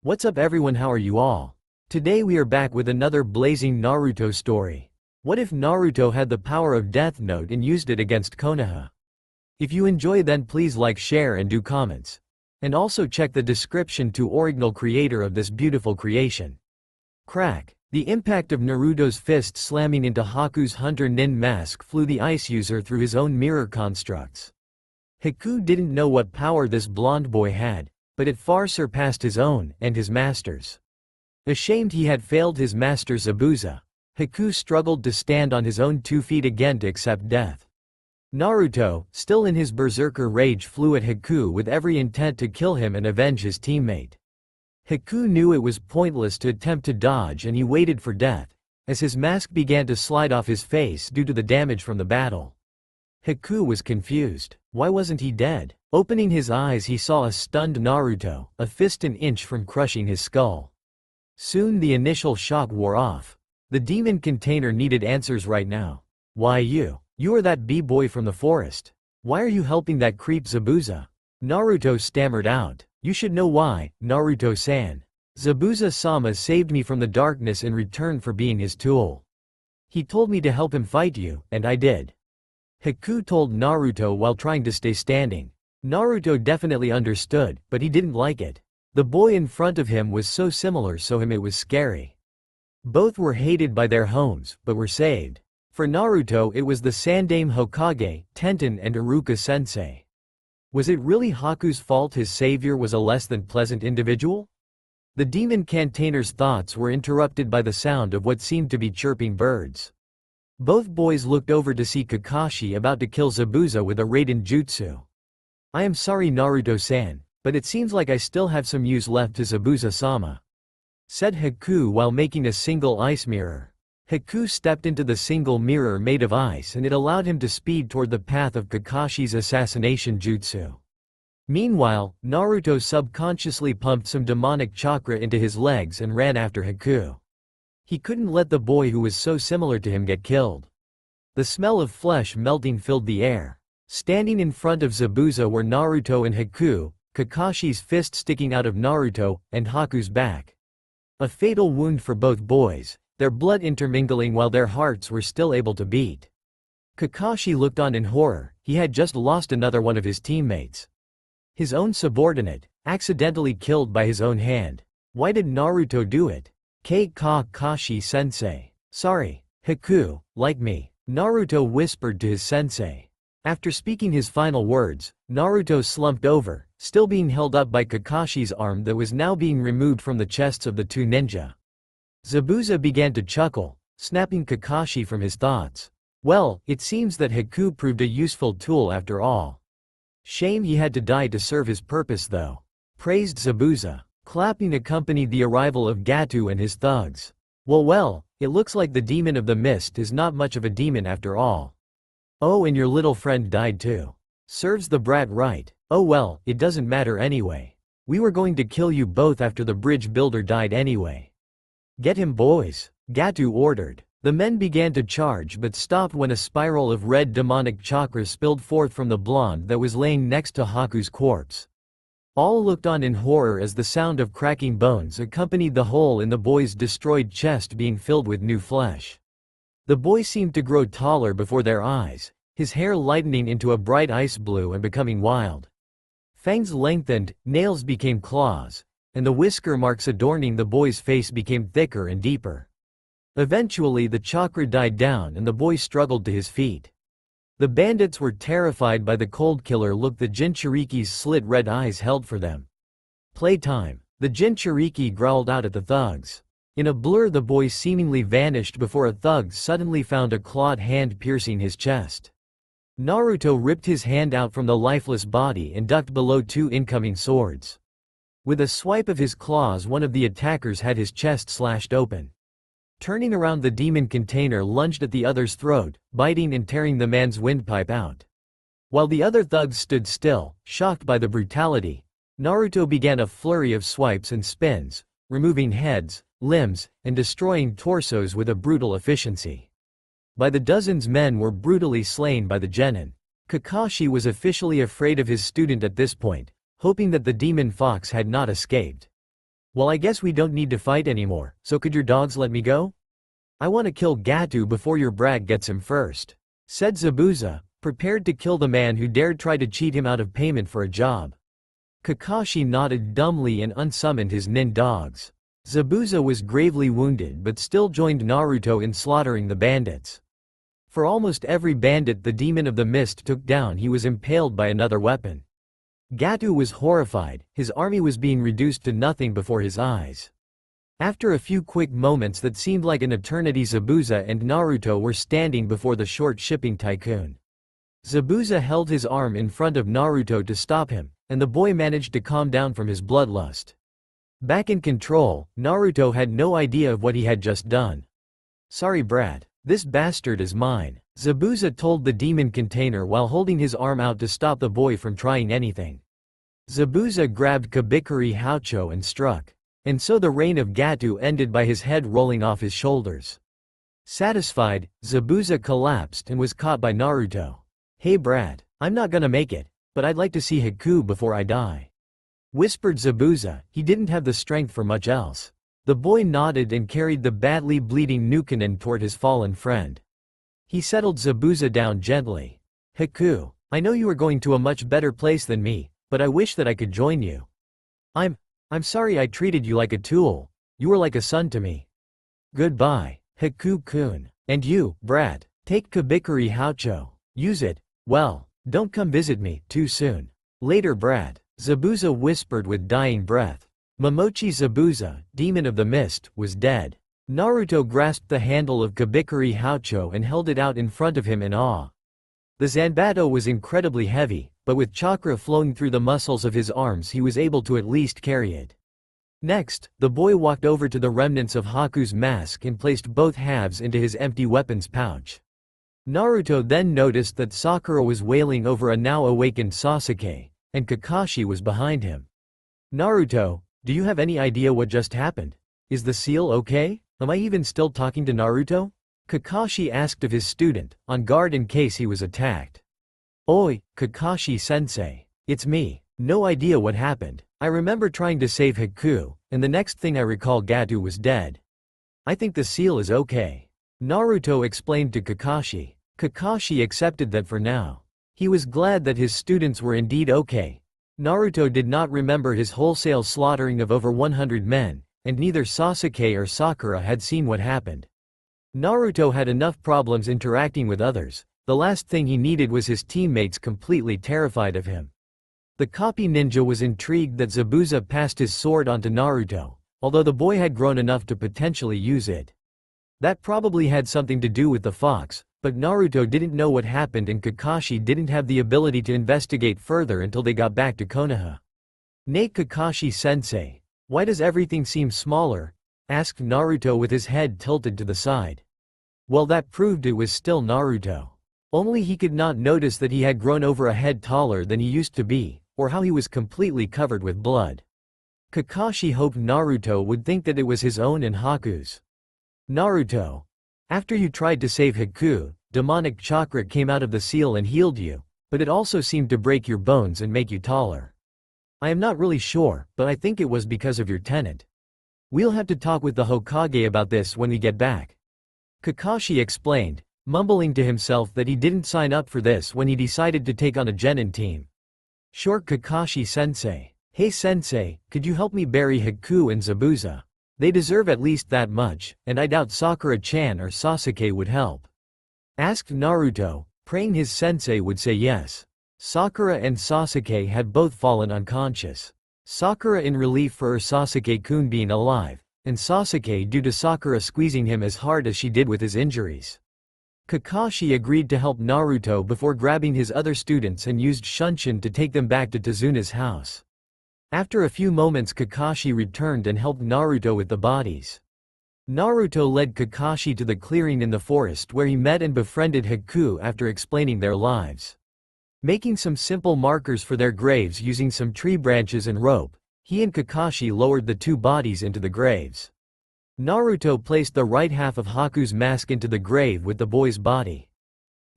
What's up everyone, how are you all? Today we are back with another blazing Naruto story. What if Naruto had the power of Death Note and used it against Konoha? If you enjoy then please like, share and do comments. And also check the description to original creator of this beautiful creation. Crack. The impact of Naruto's fist slamming into Haku's Hunter Nin mask flew the ice user through his own mirror constructs. Haku didn't know what power this blonde boy had, but it far surpassed his own and his master's. Ashamed he had failed his master Zabuza, Haku struggled to stand on his own 2 feet again to accept death. Naruto, still in his berserker rage, flew at Haku with every intent to kill him and avenge his teammate. Haku knew it was pointless to attempt to dodge and he waited for death, as his mask began to slide off his face due to the damage from the battle. Haku was confused. Why wasn't he dead? Opening his eyes he saw a stunned Naruto, a fist an inch from crushing his skull. Soon the initial shock wore off. The demon container needed answers right now. Why you? You are that b-boy from the forest. Why are you helping that creep Zabuza? Naruto stammered out. You should know why, Naruto-san. Zabuza-sama saved me from the darkness in return for being his tool. He told me to help him fight you, and I did. Haku told Naruto while trying to stay standing. Naruto definitely understood, but he didn't like it. The boy in front of him was so similar, so it was scary. Both were hated by their homes, but were saved. For Naruto it was the Sandaime Hokage, Tenten and Iruka-sensei. Was it really Haku's fault his savior was a less than pleasant individual? The demon container's thoughts were interrupted by the sound of what seemed to be chirping birds. Both boys looked over to see Kakashi about to kill Zabuza with a Raiden jutsu. I am sorry Naruto-san, but it seems like I still have some use left to Zabuza-sama, said Haku while making a single ice mirror. Haku stepped into the single mirror made of ice and it allowed him to speed toward the path of Kakashi's assassination jutsu. Meanwhile, Naruto subconsciously pumped some demonic chakra into his legs and ran after Haku. He couldn't let the boy who was so similar to him get killed. The smell of flesh melting filled the air. Standing in front of Zabuza were Naruto and Haku, Kakashi's fist sticking out of Naruto and Haku's back. A fatal wound for both boys, their blood intermingling while their hearts were still able to beat. Kakashi looked on in horror. He had just lost another one of his teammates. His own subordinate, accidentally killed by his own hand. Why did Naruto do it? Kakashi-sensei. Sorry, Haku, like me, Naruto whispered to his sensei. After speaking his final words, Naruto slumped over, still being held up by Kakashi's arm that was now being removed from the chests of the two ninja. Zabuza began to chuckle, snapping Kakashi from his thoughts. Well, it seems that Haku proved a useful tool after all. Shame he had to die to serve his purpose though, praised Zabuza. Clapping accompanied the arrival of Gato and his thugs. Well, it looks like the demon of the mist is not much of a demon after all. Oh, and your little friend died too. Serves the brat right. Oh well, it doesn't matter anyway. We were going to kill you both after the bridge builder died anyway. Get him boys, Gato ordered. The men began to charge but stopped when a spiral of red demonic chakra spilled forth from the blonde that was laying next to Haku's corpse. All looked on in horror as the sound of cracking bones accompanied the hole in the boy's destroyed chest being filled with new flesh. The boy seemed to grow taller before their eyes, his hair lightening into a bright ice blue and becoming wild. Fangs lengthened, nails became claws, and the whisker marks adorning the boy's face became thicker and deeper. Eventually the chakra died down and the boy struggled to his feet. The bandits were terrified by the cold killer look the Jinchuriki's slit red eyes held for them. Playtime. The Jinchuriki growled out at the thugs. In a blur the boy seemingly vanished before a thug suddenly found a clawed hand piercing his chest. Naruto ripped his hand out from the lifeless body and ducked below two incoming swords. With a swipe of his claws one of the attackers had his chest slashed open. Turning around the demon container lunged at the other's throat, biting and tearing the man's windpipe out. While the other thugs stood still, shocked by the brutality, Naruto began a flurry of swipes and spins, removing heads, limbs, and destroying torsos with a brutal efficiency. By the dozens men were brutally slain by the genin. Kakashi was officially afraid of his student at this point, hoping that the demon fox had not escaped. Well, I guess we don't need to fight anymore, so could your dogs let me go? I want to kill Gato before your brat gets him first," said Zabuza, prepared to kill the man who dared try to cheat him out of payment for a job. Kakashi nodded dumbly and unsummoned his nin dogs. Zabuza was gravely wounded but still joined Naruto in slaughtering the bandits. For almost every bandit the Demon of the Mist took down, he was impaled by another weapon. Gato was horrified, his army was being reduced to nothing before his eyes. After a few quick moments that seemed like an eternity, Zabuza and Naruto were standing before the short shipping tycoon. Zabuza held his arm in front of Naruto to stop him, and the boy managed to calm down from his bloodlust. Back in control, Naruto had no idea of what he had just done. "Sorry brat, this bastard is mine," Zabuza told the demon container while holding his arm out to stop the boy from trying anything. Zabuza grabbed Kabikari Haucho and struck. And so the reign of Gato ended by his head rolling off his shoulders. Satisfied, Zabuza collapsed and was caught by Naruto. "Hey brat, I'm not gonna make it, but I'd like to see Haku before I die," whispered Zabuza. He didn't have the strength for much else. The boy nodded and carried the badly bleeding Nukanen toward his fallen friend. He settled Zabuza down gently. "Haku, I know you are going to a much better place than me, but I wish that I could join you. I'm sorry I treated you like a tool. You were like a son to me. Goodbye, Haku-kun. And you, brat, take Kabikari Haucho. Use it. Well, don't come visit me too soon. Later brat," Zabuza whispered with dying breath. Momochi Zabuza, Demon of the Mist, was dead. Naruto grasped the handle of Kabikari Haucho and held it out in front of him in awe. The Zanbato was incredibly heavy, but with chakra flowing through the muscles of his arms he was able to at least carry it. Next, the boy walked over to the remnants of Haku's mask and placed both halves into his empty weapons pouch. Naruto then noticed that Sakura was wailing over a now awakened Sasuke, and Kakashi was behind him. "Naruto, do you have any idea what just happened? Is the seal okay? Am I even still talking to Naruto?" Kakashi asked of his student, on guard in case he was attacked. "Oi, Kakashi-sensei. It's me. No idea what happened. I remember trying to save Haku, and the next thing I recall Gato was dead. I think the seal is okay," Naruto explained to Kakashi. Kakashi accepted that for now. He was glad that his students were indeed okay. Naruto did not remember his wholesale slaughtering of over 100 men, and neither Sasuke or Sakura had seen what happened. Naruto had enough problems interacting with others. The last thing he needed was his teammates completely terrified of him. The copy ninja was intrigued that Zabuza passed his sword on to Naruto, although the boy had grown enough to potentially use it. That probably had something to do with the fox, but Naruto didn't know what happened and Kakashi didn't have the ability to investigate further until they got back to Konoha. "Nay Kakashi-sensei, why does everything seem smaller?" asked Naruto with his head tilted to the side. Well, that proved it was still Naruto. Only he could not notice that he had grown over a head taller than he used to be, or how he was completely covered with blood. Kakashi hoped Naruto would think that it was his own and Haku's. "Naruto, after you tried to save Haku, demonic chakra came out of the seal and healed you, but it also seemed to break your bones and make you taller. I am not really sure, but I think it was because of your tenant. We'll have to talk with the Hokage about this when we get back," Kakashi explained, mumbling to himself that he didn't sign up for this when he decided to take on a genin team. "Short Kakashi-sensei. Hey sensei, could you help me bury Haku and Zabuza? They deserve at least that much, and I doubt Sakura-chan or Sasuke would help," asked Naruto, praying his sensei would say yes. Sakura and Sasuke had both fallen unconscious. Sakura in relief for her Sasuke-kun being alive, and Sasuke due to Sakura squeezing him as hard as she did with his injuries. Kakashi agreed to help Naruto before grabbing his other students and used Shunshin to take them back to Tazuna's house. After a few moments Kakashi returned and helped Naruto with the bodies. Naruto led Kakashi to the clearing in the forest where he met and befriended Haku after explaining their lives. Making some simple markers for their graves using some tree branches and rope, he and Kakashi lowered the two bodies into the graves. Naruto placed the right half of Haku's mask into the grave with the boy's body.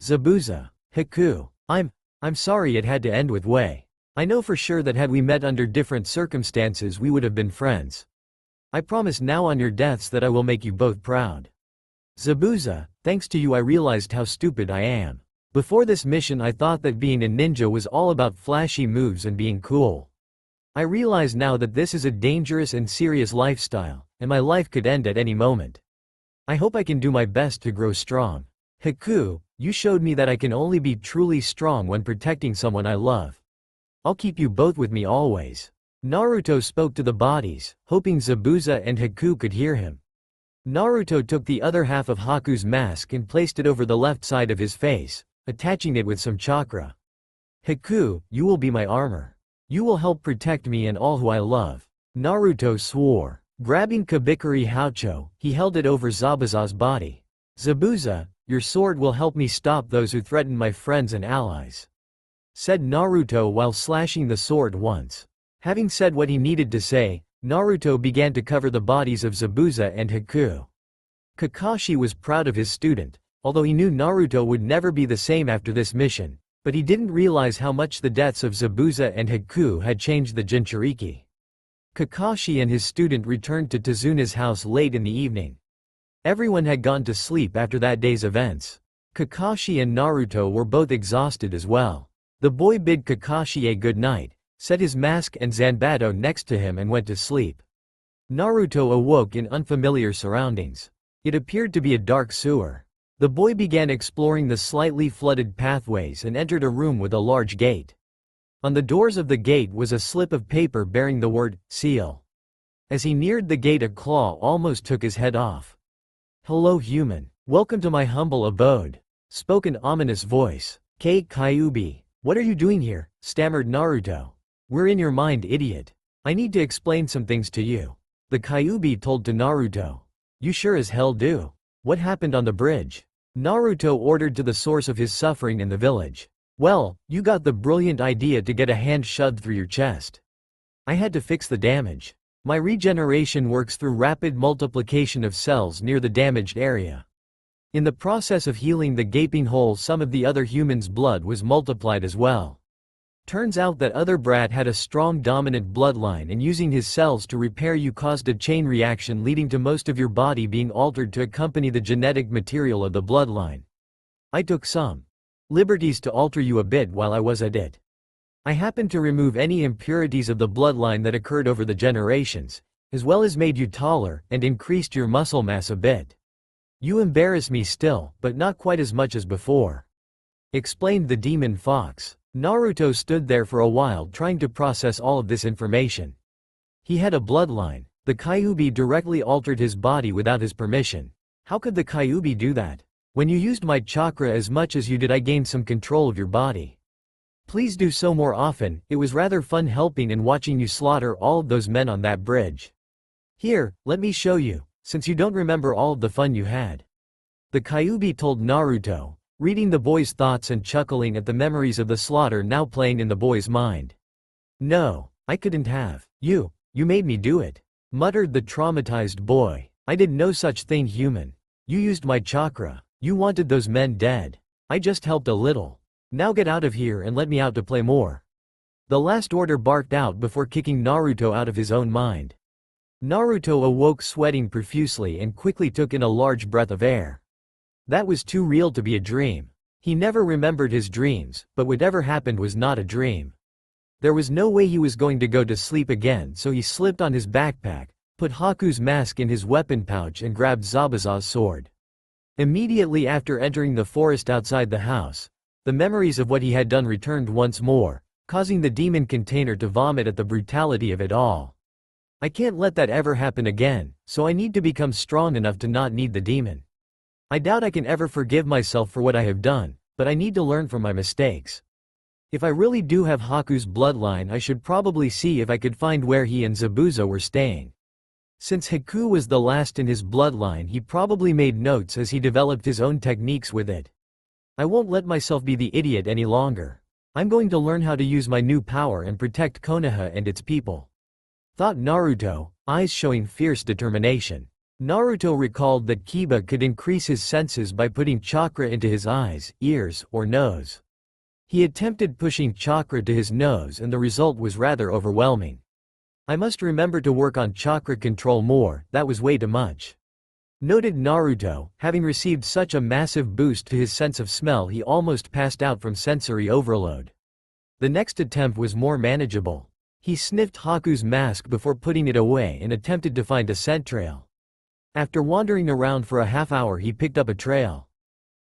"Zabuza, Haku, I'm sorry it had to end with Wei. I know for sure that had we met under different circumstances we would have been friends. I promise now on your deaths that I will make you both proud. Zabuza, thanks to you I realized how stupid I am. Before this mission I thought that being a ninja was all about flashy moves and being cool. I realize now that this is a dangerous and serious lifestyle, and my life could end at any moment. I hope I can do my best to grow strong. Haku, you showed me that I can only be truly strong when protecting someone I love. I'll keep you both with me always. Naruto spoke to the bodies, hoping Zabuza and Haku could hear him. Naruto took the other half of Haku's mask and placed it over the left side of his face, attaching it with some chakra. Haku, you will be my armor. You will help protect me and all who I love. Naruto swore. Grabbing Kabikari Haucho, he held it over Zabuza's body. Zabuza, your sword will help me stop those who threaten my friends and allies, said Naruto while slashing the sword once. Having said what he needed to say, Naruto began to cover the bodies of Zabuza and Haku. Kakashi was proud of his student, although he knew Naruto would never be the same after this mission, but he didn't realize how much the deaths of Zabuza and Haku had changed the Jinchuriki. Kakashi and his student returned to Tazuna's house late in the evening. Everyone had gone to sleep after that day's events. Kakashi and Naruto were both exhausted as well. The boy bid Kakashi a good night, set his mask and Zanbato next to him and went to sleep. Naruto awoke in unfamiliar surroundings. It appeared to be a dark sewer. The boy began exploring the slightly flooded pathways and entered a room with a large gate. On the doors of the gate was a slip of paper bearing the word, seal. As he neared the gate a claw almost took his head off. Hello human. Welcome to my humble abode, spoke an ominous voice. Kyuubi, what are you doing here? Stammered Naruto. We're in your mind, idiot. I need to explain some things to you. The Kyuubi told to Naruto. You sure as hell do. What happened on the bridge? Naruto ordered to the source of his suffering in the village. Well, you got the brilliant idea to get a hand shoved through your chest. I had to fix the damage. My regeneration works through rapid multiplication of cells near the damaged area. In the process of healing the gaping hole, some of the other humans' blood was multiplied as well. Turns out that other brat had a strong dominant bloodline, and using his cells to repair you caused a chain reaction leading to most of your body being altered to accompany the genetic material of the bloodline. I took some liberties to alter you a bit while I was at it. I happened to remove any impurities of the bloodline that occurred over the generations, as well as made you taller and increased your muscle mass a bit. You embarrass me still, but not quite as much as before, explained the demon fox. Naruto stood there for a while trying to process all of this information. He had a bloodline. The Kyuubi directly altered his body without his permission. How could the Kyuubi do that? When you used my chakra as much as you did, I gained some control of your body. Please do so more often. It was rather fun helping and watching you slaughter all of those men on that bridge. Here, let me show you, since you don't remember all of the fun you had. The Kyuubi told Naruto, reading the boy's thoughts and chuckling at the memories of the slaughter now playing in the boy's mind. No, I couldn't have. You made me do it, muttered the traumatized boy. I did no such thing, human. You used my chakra. You wanted those men dead. I just helped a little. Now get out of here and let me out to play more. The last order barked out before kicking Naruto out of his own mind. Naruto awoke sweating profusely and quickly took in a large breath of air. That was too real to be a dream. He never remembered his dreams, but whatever happened was not a dream. There was no way he was going to go to sleep again, so he slipped on his backpack, put Haku's mask in his weapon pouch and grabbed Zabuza's sword. Immediately after entering the forest outside the house, the memories of what he had done returned once more, causing the demon container to vomit at the brutality of it all. I can't let that ever happen again, so I need to become strong enough to not need the demon. I doubt I can ever forgive myself for what I have done, but I need to learn from my mistakes. If I really do have Haku's bloodline, I should probably see if I could find where he and Zabuza were staying. Since Haku was the last in his bloodline, he probably made notes as he developed his own techniques with it. I won't let myself be the idiot any longer. I'm going to learn how to use my new power and protect Konoha and its people, thought Naruto, eyes showing fierce determination. Naruto recalled that Kiba could increase his senses by putting chakra into his eyes, ears, or nose. He attempted pushing chakra to his nose and the result was rather overwhelming. I must remember to work on chakra control more, that was way too much. Noted Naruto, having received such a massive boost to his sense of smell he almost passed out from sensory overload. The next attempt was more manageable. He sniffed Haku's mask before putting it away and attempted to find a scent trail. After wandering around for a half hour he picked up a trail.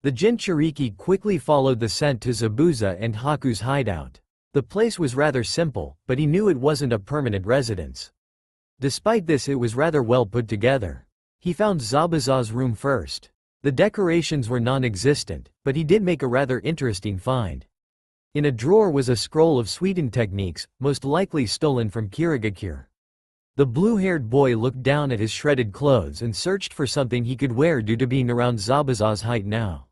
The Jinchuriki quickly followed the scent to Zabuza and Haku's hideout. The place was rather simple, but he knew it wasn't a permanent residence. Despite this it was rather well put together. He found Zabuza's room first. The decorations were non-existent, but he did make a rather interesting find. In a drawer was a scroll of Suiten techniques, most likely stolen from Kirigakure. The blue-haired boy looked down at his shredded clothes and searched for something he could wear due to being around Zabuza's height now.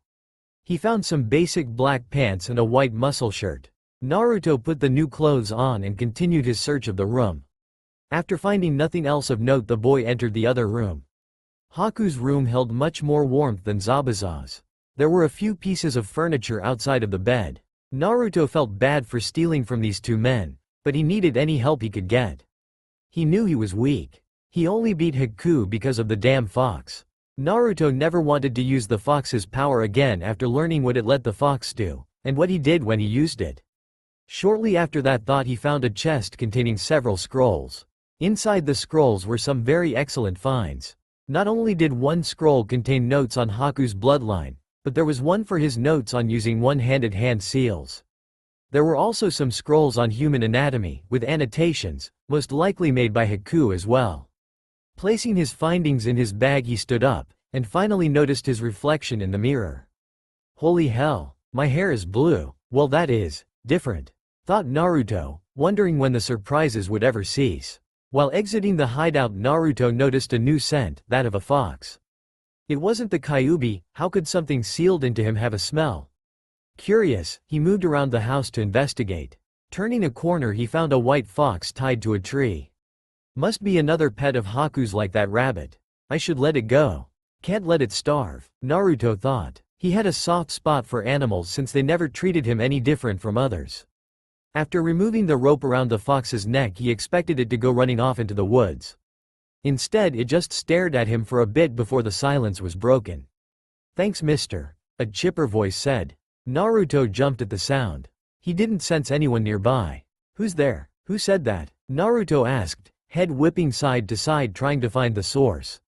He found some basic black pants and a white muscle shirt. Naruto put the new clothes on and continued his search of the room. After finding nothing else of note the boy entered the other room. Haku's room held much more warmth than Zabuza's. There were a few pieces of furniture outside of the bed. Naruto felt bad for stealing from these two men, but he needed any help he could get. He knew he was weak. He only beat Haku because of the damn fox. Naruto never wanted to use the fox's power again after learning what it let the fox do, and what he did when he used it. Shortly after that thought he found a chest containing several scrolls. Inside the scrolls were some very excellent finds. Not only did one scroll contain notes on Haku's bloodline, but there was one for his notes on using one-handed hand seals. There were also some scrolls on human anatomy, with annotations, most likely made by Haku as well. Placing his findings in his bag he stood up, and finally noticed his reflection in the mirror. Holy hell, my hair is blue, well that is different, thought Naruto, wondering when the surprises would ever cease. While exiting the hideout Naruto noticed a new scent, that of a fox. It wasn't the Kyuubi, how could something sealed into him have a smell? Curious, he moved around the house to investigate. Turning a corner he found a white fox tied to a tree. Must be another pet of Haku's like that rabbit. I should let it go. Can't let it starve, Naruto thought. He had a soft spot for animals since they never treated him any different from others. After removing the rope around the fox's neck he expected it to go running off into the woods. Instead it just stared at him for a bit before the silence was broken. Thanks mister, a chipper voice said. Naruto jumped at the sound. He didn't sense anyone nearby. Who's there? Who said that? Naruto asked, head whipping side to side trying to find the source.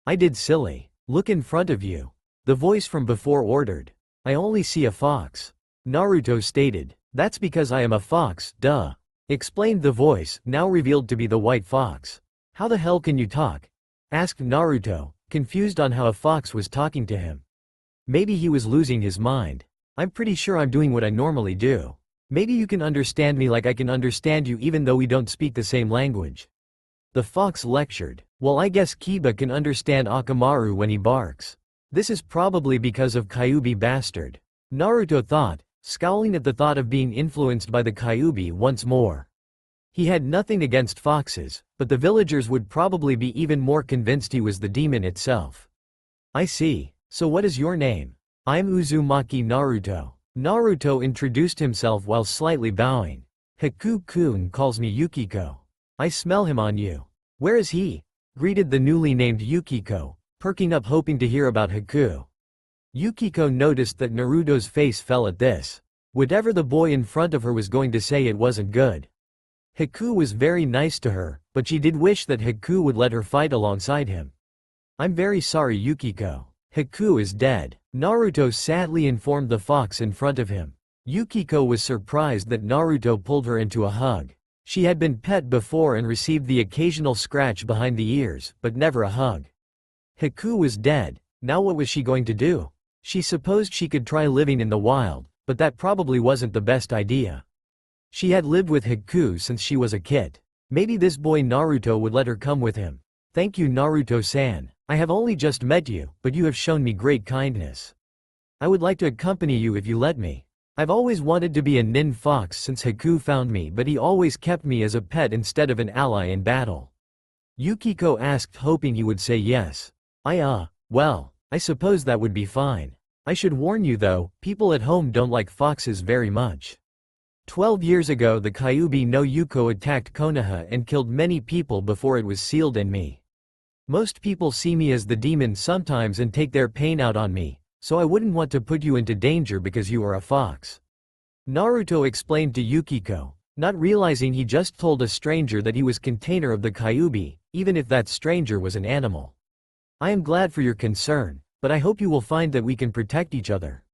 I did silly. Look in front of you. The voice from before ordered. I only see a fox. Naruto stated. That's because I am a fox, duh. Explained the voice, now revealed to be the white fox. How the hell can you talk? Asked Naruto, confused on how a fox was talking to him. Maybe he was losing his mind. I'm pretty sure I'm doing what I normally do. Maybe you can understand me like I can understand you even though we don't speak the same language. The fox lectured. Well I guess Kiba can understand Akamaru when he barks. This is probably because of Kyuubi bastard. Naruto thought, scowling at the thought of being influenced by the Kyuubi once more. He had nothing against foxes, but the villagers would probably be even more convinced he was the demon itself. I see. So what is your name? I'm Uzumaki Naruto. Naruto introduced himself while slightly bowing. Haku-kun calls me Yukiko. I smell him on you. Where is he? Greeted the newly named Yukiko, perking up hoping to hear about Haku. Yukiko noticed that Naruto's face fell at this. Whatever the boy in front of her was going to say it wasn't good. Haku was very nice to her, but she did wish that Haku would let her fight alongside him. I'm very sorry Yukiko. Haku is dead. Naruto sadly informed the fox in front of him. Yukiko was surprised that Naruto pulled her into a hug. She had been pet before and received the occasional scratch behind the ears, but never a hug. Haku was dead. Now what was she going to do? She supposed she could try living in the wild, but that probably wasn't the best idea. She had lived with Haku since she was a kid. Maybe this boy Naruto would let her come with him. Thank you Naruto-san. I have only just met you, but you have shown me great kindness. I would like to accompany you if you let me. I've always wanted to be a nin fox since Haku found me but he always kept me as a pet instead of an ally in battle. Yukiko asked hoping he would say yes. Well, I suppose that would be fine. I should warn you though, people at home don't like foxes very much. 12 years ago the Kyuubi no Yuko attacked Konoha and killed many people before it was sealed in me. Most people see me as the demon sometimes and take their pain out on me, so I wouldn't want to put you into danger because you are a fox. Naruto explained to Yukiko, not realizing he just told a stranger that he was container of the Kyuubi, even if that stranger was an animal. I am glad for your concern, but I hope you will find that we can protect each other.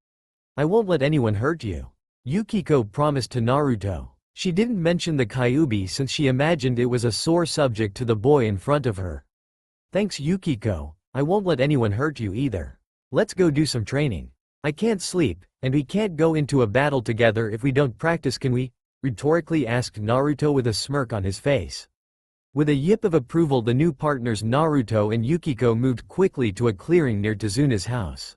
I won't let anyone hurt you. Yukiko promised to Naruto. She didn't mention the Kyuubi since she imagined it was a sore subject to the boy in front of her. Thanks Yukiko, I won't let anyone hurt you either. Let's go do some training. I can't sleep, and we can't go into a battle together if we don't practice, can we? Rhetorically asked Naruto with a smirk on his face. With a yip of approval the new partners Naruto and Yukiko moved quickly to a clearing near Tazuna's house.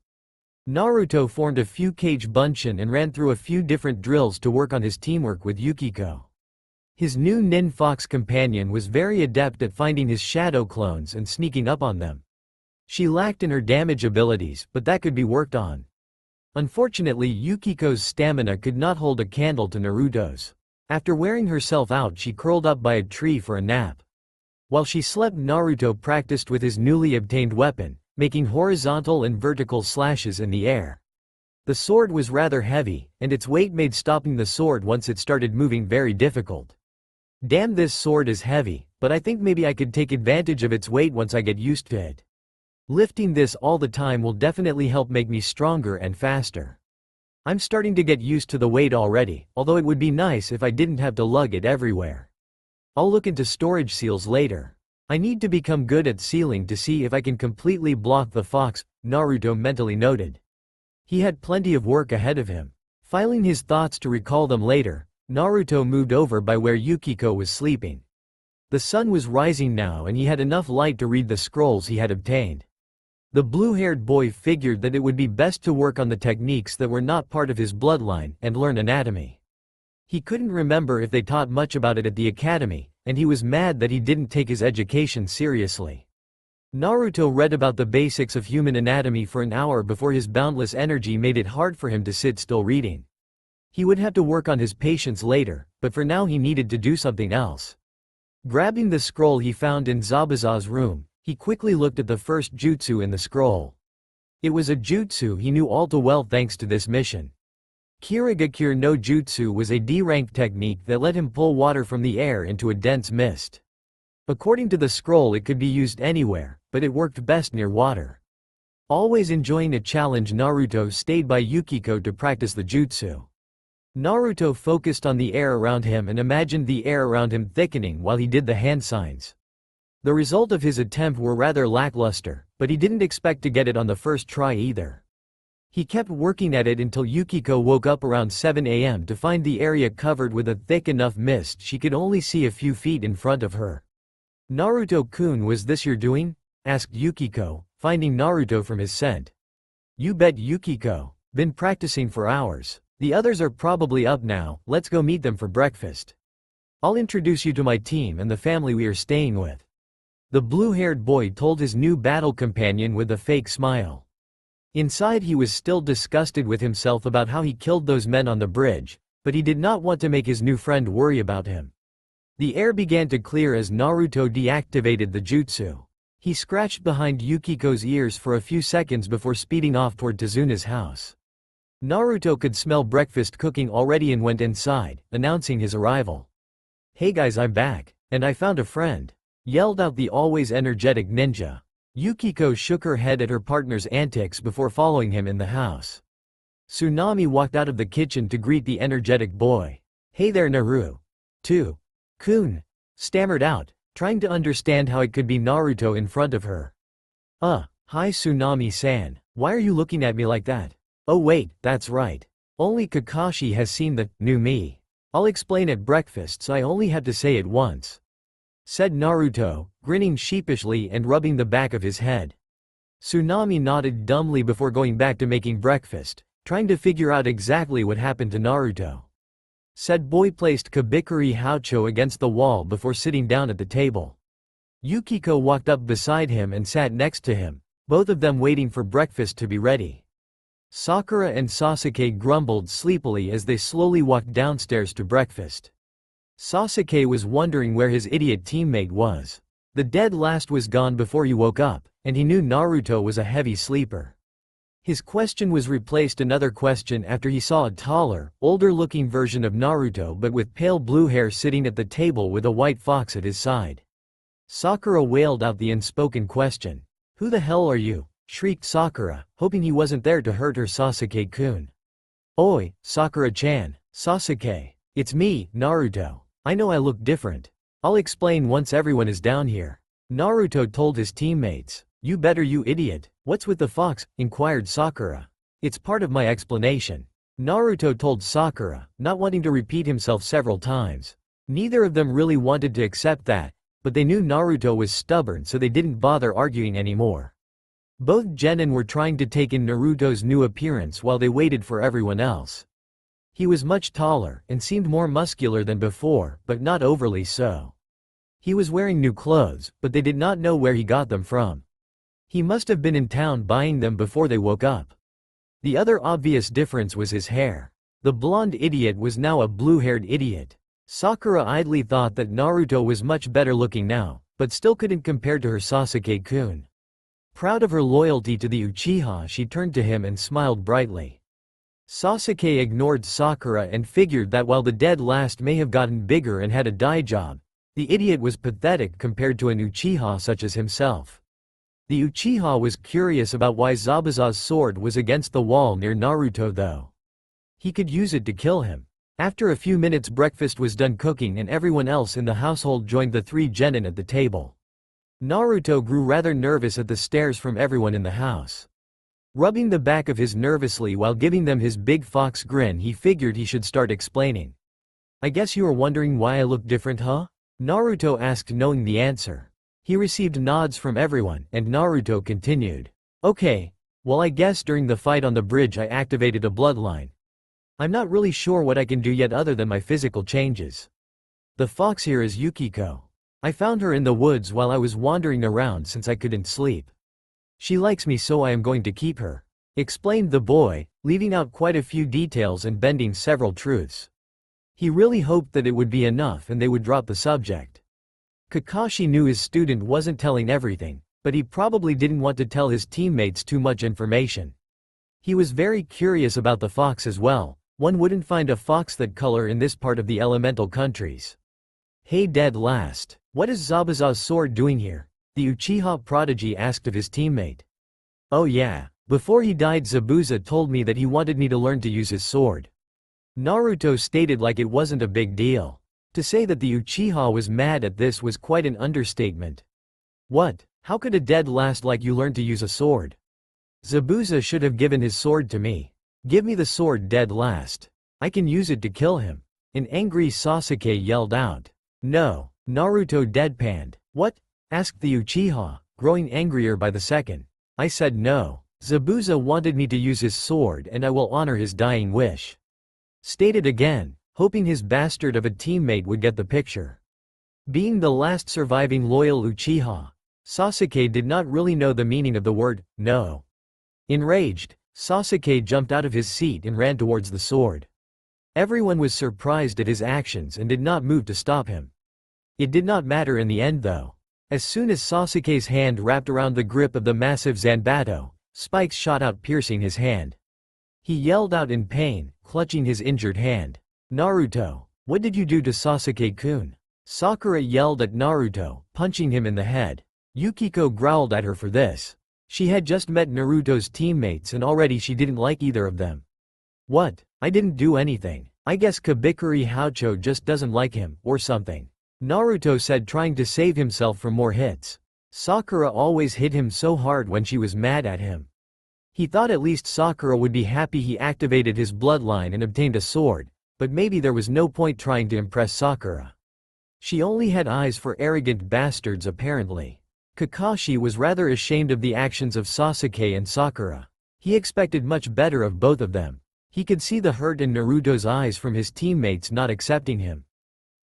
Naruto formed a few kage bunshin and ran through a few different drills to work on his teamwork with Yukiko. His new Nin Fox companion was very adept at finding his shadow clones and sneaking up on them. She lacked in her damage abilities, but that could be worked on. Unfortunately Yukiko's stamina could not hold a candle to Naruto's. After wearing herself out she curled up by a tree for a nap. While she slept Naruto practiced with his newly obtained weapon, making horizontal and vertical slashes in the air. The sword was rather heavy, and its weight made stopping the sword once it started moving very difficult. Damn, this sword is heavy, but I think maybe I could take advantage of its weight once I get used to it. Lifting this all the time will definitely help make me stronger and faster. I'm starting to get used to the weight already, although it would be nice if I didn't have to lug it everywhere. I'll look into storage seals later. I need to become good at sealing to see if I can completely block the fox, Naruto mentally noted. He had plenty of work ahead of him. Filing his thoughts to recall them later, Naruto moved over by where Yukiko was sleeping. The sun was rising now and he had enough light to read the scrolls he had obtained. The blue-haired boy figured that it would be best to work on the techniques that were not part of his bloodline and learn anatomy. He couldn't remember if they taught much about it at the academy, and he was mad that he didn't take his education seriously. Naruto read about the basics of human anatomy for an hour before his boundless energy made it hard for him to sit still reading. He would have to work on his patience later, but for now he needed to do something else. Grabbing the scroll he found in Zabuza's room, he quickly looked at the first jutsu in the scroll. It was a jutsu he knew all too well thanks to this mission. Kirigakure no Jutsu was a D-rank technique that let him pull water from the air into a dense mist. According to the scroll it could be used anywhere, but it worked best near water. Always enjoying a challenge Naruto stayed by Yukiko to practice the jutsu. Naruto focused on the air around him and imagined the air around him thickening while he did the hand signs. The result of his attempt were rather lackluster, but he didn't expect to get it on the first try either. He kept working at it until Yukiko woke up around 7 a.m. to find the area covered with a thick enough mist she could only see a few feet in front of her. "Naruto-kun, was this your doing?" asked Yukiko, finding Naruto from his scent. "You bet, Yukiko. Been practicing for hours. The others are probably up now, let's go meet them for breakfast. I'll introduce you to my team and the family we are staying with." The blue-haired boy told his new battle companion with a fake smile. Inside he was still disgusted with himself about how he killed those men on the bridge, but he did not want to make his new friend worry about him. The air began to clear as Naruto deactivated the jutsu. He scratched behind Yukiko's ears for a few seconds before speeding off toward Tazuna's house. Naruto could smell breakfast cooking already and went inside, announcing his arrival. "Hey guys, I'm back, and I found a friend," yelled out the always energetic ninja. Yukiko shook her head at her partner's antics before following him in the house. Tsunami walked out of the kitchen to greet the energetic boy. "Hey there, Naruto-kun," stammered out, trying to understand how it could be Naruto in front of her. Hi Tsunami-san, why are you looking at me like that?" "Oh wait, that's right. Only Kakashi has seen the new me. I'll explain at breakfast so I only have to say it once," said Naruto, grinning sheepishly and rubbing the back of his head. Tsunami nodded dumbly before going back to making breakfast, trying to figure out exactly what happened to Naruto. Said boy placed Kabikuri Houcho against the wall before sitting down at the table. Yukiko walked up beside him and sat next to him, both of them waiting for breakfast to be ready. Sakura and Sasuke grumbled sleepily as they slowly walked downstairs to breakfast. Sasuke was wondering where his idiot teammate was. The dead last was gone before he woke up, and he knew Naruto was a heavy sleeper. His question was replaced another question after he saw a taller, older-looking version of Naruto but with pale blue hair sitting at the table with a white fox at his side. Sakura wailed out the unspoken question. "Who the hell are you?" shrieked Sakura, hoping he wasn't there to hurt her Sasuke-kun. "Oi, Sakura-chan, Sasuke. It's me, Naruto. I know I look different. I'll explain once everyone is down here," Naruto told his teammates. "You better, you idiot. What's with the fox?" inquired Sakura. "It's part of my explanation," Naruto told Sakura, not wanting to repeat himself several times. Neither of them really wanted to accept that, but they knew Naruto was stubborn, so they didn't bother arguing anymore. Both genin were trying to take in Naruto's new appearance while they waited for everyone else. He was much taller and seemed more muscular than before, but not overly so. He was wearing new clothes, but they did not know where he got them from. He must have been in town buying them before they woke up. The other obvious difference was his hair. The blonde idiot was now a blue-haired idiot. Sakura idly thought that Naruto was much better looking now, but still couldn't compare to her Sasuke-kun. Proud of her loyalty to the Uchiha, she turned to him and smiled brightly. Sasuke ignored Sakura and figured that while the dead last may have gotten bigger and had a dye job, the idiot was pathetic compared to an Uchiha such as himself. The Uchiha was curious about why Zabuza's sword was against the wall near Naruto though. He could use it to kill him. After a few minutes, breakfast was done cooking and everyone else in the household joined the three genin at the table. Naruto grew rather nervous at the stares from everyone in the house. Rubbing the back of his nervously while giving them his big fox grin, he figured he should start explaining. "I guess you are wondering why I look different, huh?" Naruto asked, knowing the answer. He received nods from everyone, and Naruto continued. "Okay, well, I guess during the fight on the bridge I activated a bloodline. I'm not really sure what I can do yet other than my physical changes. The fox here is Yukiko. I found her in the woods while I was wandering around since I couldn't sleep. She likes me, so I am going to keep her," explained the boy, leaving out quite a few details and bending several truths. He really hoped that it would be enough and they would drop the subject. Kakashi knew his student wasn't telling everything, but he probably didn't want to tell his teammates too much information. He was very curious about the fox as well. One wouldn't find a fox that color in this part of the elemental countries. "Hey dead last, what is Zabuza's sword doing here?" the Uchiha prodigy asked of his teammate. "Oh yeah, before he died Zabuza told me that he wanted me to learn to use his sword," Naruto stated like it wasn't a big deal. To say that the Uchiha was mad at this was quite an understatement. "What? How could a dead last like you learn to use a sword? Zabuza should have given his sword to me. Give me the sword, dead last. I can use it to kill him," an angry Sasuke yelled out. "No," Naruto deadpanned. "What?" asked the Uchiha, growing angrier by the second. "I said no. Zabuza wanted me to use his sword and I will honor his dying wish," stated again, hoping his bastard of a teammate would get the picture. Being the last surviving loyal Uchiha, Sasuke did not really know the meaning of the word no. Enraged, Sasuke jumped out of his seat and ran towards the sword. Everyone was surprised at his actions and did not move to stop him. It did not matter in the end though. As soon as Sasuke's hand wrapped around the grip of the massive Zanbato, spikes shot out, piercing his hand. He yelled out in pain, clutching his injured hand. "Naruto, what did you do to Sasuke-kun?" Sakura yelled at Naruto, punching him in the head. Yukiko growled at her for this. She had just met Naruto's teammates and already she didn't like either of them. "What? I didn't do anything. I guess Kabikuri Houcho just doesn't like him, or something," Naruto said, trying to save himself from more hits. Sakura always hit him so hard when she was mad at him. He thought at least Sakura would be happy he activated his bloodline and obtained a sword, but maybe there was no point trying to impress Sakura. She only had eyes for arrogant bastards apparently. Kakashi was rather ashamed of the actions of Sasuke and Sakura. He expected much better of both of them. He could see the hurt in Naruto's eyes from his teammates not accepting him.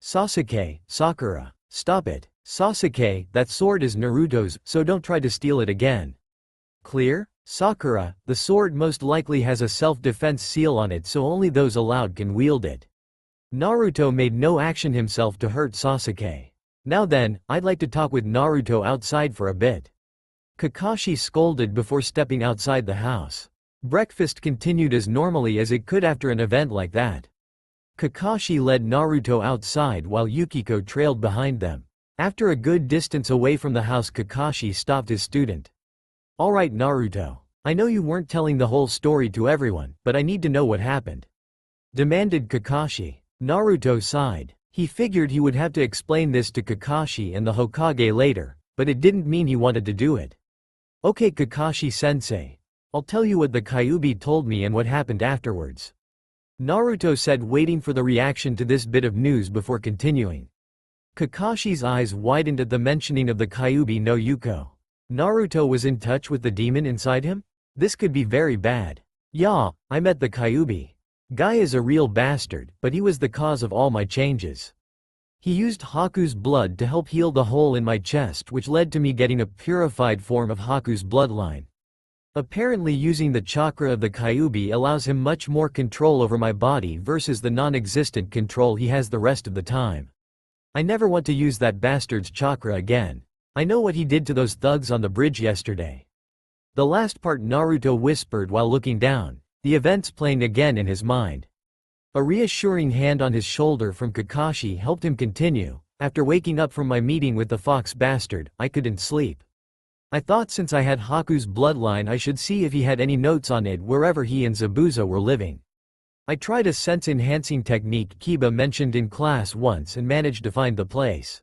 "Sasuke, Sakura, stop it. Sasuke, that sword is Naruto's, so don't try to steal it again. Clear?" Sakura, the sword most likely has a self-defense seal on it, so only those allowed can wield it. Naruto made no action himself to hurt Sasuke. Now then, I'd like to talk with Naruto outside for a bit. Kakashi scolded before stepping outside the house. Breakfast continued as normally as it could after an event like that. Kakashi led Naruto outside while Yukiko trailed behind them. After a good distance away from the house, Kakashi stopped his student. "Alright Naruto. I know you weren't telling the whole story to everyone, but I need to know what happened," demanded Kakashi. Naruto sighed. He figured he would have to explain this to Kakashi and the Hokage later, but it didn't mean he wanted to do it. "Okay Kakashi-sensei. I'll tell you what the Kyuubi told me and what happened afterwards," Naruto said, waiting for the reaction to this bit of news before continuing. Kakashi's eyes widened at the mentioning of the Kyuubi no Yuko. Naruto was in touch with the demon inside him? This could be very bad. "Yeah, I met the Kyuubi. Guy is a real bastard, but he was the cause of all my changes. He used Haku's blood to help heal the hole in my chest, which led to me getting a purified form of Haku's bloodline. Apparently using the chakra of the Kyuubi allows him much more control over my body versus the non-existent control he has the rest of the time. I never want to use that bastard's chakra again. I know what he did to those thugs on the bridge yesterday." The last part Naruto whispered while looking down, the events playing again in his mind. A reassuring hand on his shoulder from Kakashi helped him continue. "After waking up from my meeting with the fox bastard, I couldn't sleep. I thought since I had Haku's bloodline I should see if he had any notes on it wherever he and Zabuza were living. I tried a sense-enhancing technique Kiba mentioned in class once and managed to find the place.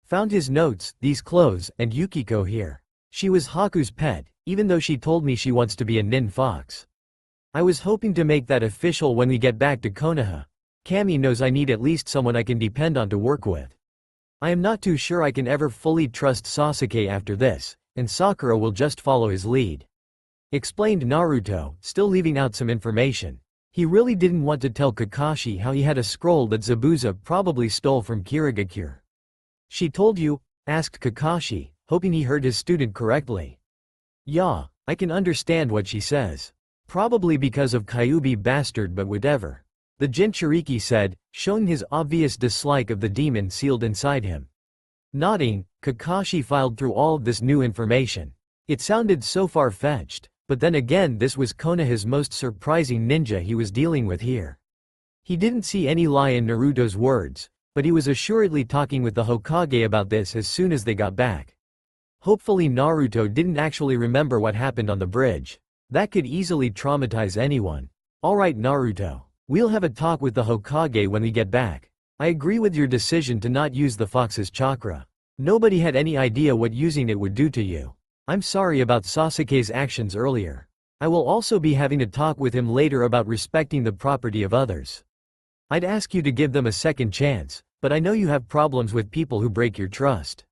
Found his notes, these clothes, and Yukiko here. She was Haku's pet, even though she told me she wants to be a nin fox. I was hoping to make that official when we get back to Konoha. Kami knows I need at least someone I can depend on to work with. I am not too sure I can ever fully trust Sasuke after this, and Sakura will just follow his lead," explained Naruto, still leaving out some information. He really didn't want to tell Kakashi how he had a scroll that Zabuza probably stole from Kirigakure. "She told you?" asked Kakashi, hoping he heard his student correctly. "Yeah, I can understand what she says. Probably because of Kyuubi bastard, but whatever," the Jinchuriki said, showing his obvious dislike of the demon sealed inside him. Nodding, Kakashi filed through all of this new information. It sounded so far-fetched, but then again this was Konoha's most surprising ninja he was dealing with here. He didn't see any lie in Naruto's words, but he was assuredly talking with the Hokage about this as soon as they got back. Hopefully Naruto didn't actually remember what happened on the bridge. That could easily traumatize anyone. "Alright Naruto. We'll have a talk with the Hokage when we get back. I agree with your decision to not use the fox's chakra. Nobody had any idea what using it would do to you. I'm sorry about Sasuke's actions earlier. I will also be having a talk with him later about respecting the property of others. I'd ask you to give them a second chance, but I know you have problems with people who break your trust,"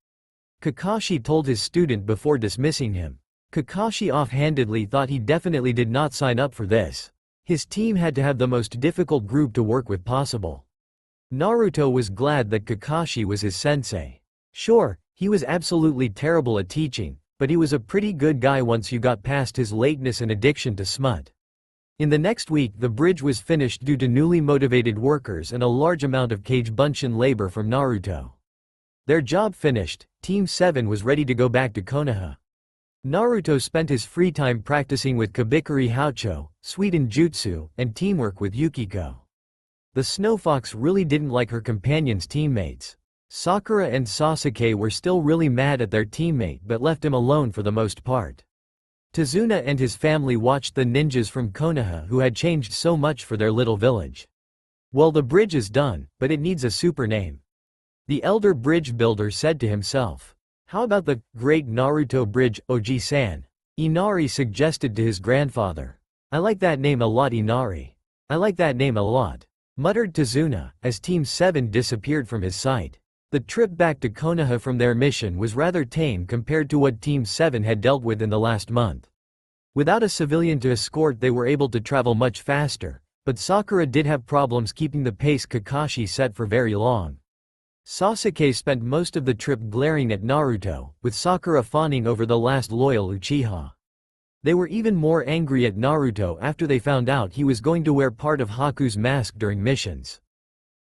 Kakashi told his student before dismissing him. Kakashi offhandedly thought he definitely did not sign up for this. His team had to have the most difficult group to work with possible. Naruto was glad that Kakashi was his sensei. Sure, he was absolutely terrible at teaching, but he was a pretty good guy once you got past his lateness and addiction to smut. In the next week the bridge was finished due to newly motivated workers and a large amount of Kage Bunshin labor from Naruto. Their job finished, Team 7 was ready to go back to Konoha. Naruto spent his free time practicing with Kabikuri Houcho, Suiten Jutsu, and teamwork with Yukiko. The Snow Fox really didn't like her companion's teammates. Sakura and Sasuke were still really mad at their teammate but left him alone for the most part. Tazuna and his family watched the ninjas from Konoha who had changed so much for their little village. "Well, the bridge is done, but it needs a super name," the elder bridge builder said to himself. "How about the Great Naruto Bridge, Oji-san?" Inari suggested to his grandfather. "I like that name a lot Inari. I like that name a lot," muttered Tazuna, as Team 7 disappeared from his sight. The trip back to Konoha from their mission was rather tame compared to what Team 7 had dealt with in the last month. Without a civilian to escort they were able to travel much faster, but Sakura did have problems keeping the pace Kakashi set for very long. Sasuke spent most of the trip glaring at Naruto, with Sakura fawning over the last loyal Uchiha. They were even more angry at Naruto after they found out he was going to wear part of Haku's mask during missions.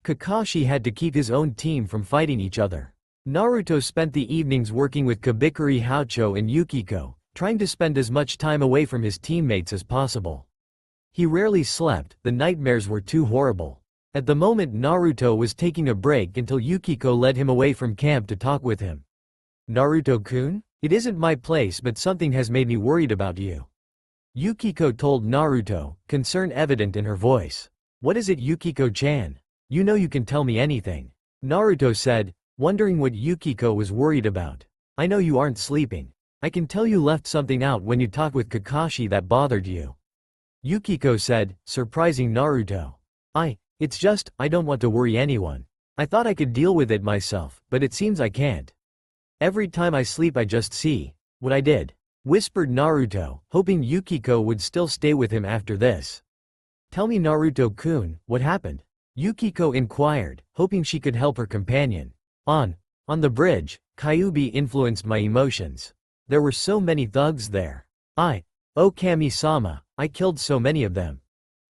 Kakashi had to keep his own team from fighting each other. Naruto spent the evenings working with Kabikuri Houcho and Yukiko, trying to spend as much time away from his teammates as possible. He rarely slept, the nightmares were too horrible. At the moment Naruto was taking a break until Yukiko led him away from camp to talk with him. "Naruto-kun? It isn't my place but something has made me worried about you." Yukiko told Naruto, concern evident in her voice. "What is it, Yukiko-chan? You know you can tell me anything." Naruto said, wondering what Yukiko was worried about. "I know you aren't sleeping. I can tell you left something out when you talked with Kakashi that bothered you." Yukiko said, surprising Naruto. It's just, I don't want to worry anyone. I thought I could deal with it myself, but it seems I can't. Every time I sleep I just see what I did," whispered Naruto, hoping Yukiko would still stay with him after this. "Tell me, Naruto-kun, what happened?" Yukiko inquired, hoping she could help her companion. On the bridge, Kyuubi influenced my emotions. There were so many thugs there. Oh Kami-sama, I killed so many of them.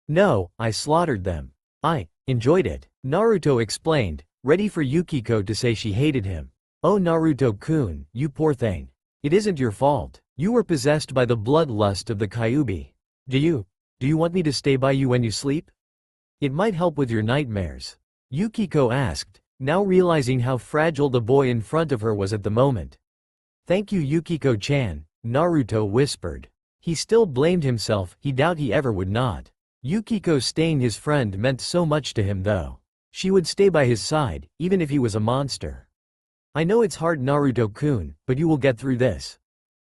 No, I slaughtered them. I enjoyed it," Naruto explained, ready for Yukiko to say she hated him. "Oh Naruto-kun, you poor thing. It isn't your fault. You were possessed by the bloodlust of the Kyuubi. Do you want me to stay by you when you sleep? It might help with your nightmares," Yukiko asked, now realizing how fragile the boy in front of her was at the moment. "Thank you Yukiko-chan," Naruto whispered. He still blamed himself, he doubted he ever would not. Yukiko staying his friend meant so much to him though. She would stay by his side, even if he was a monster. "I know it's hard Naruto-kun, but you will get through this.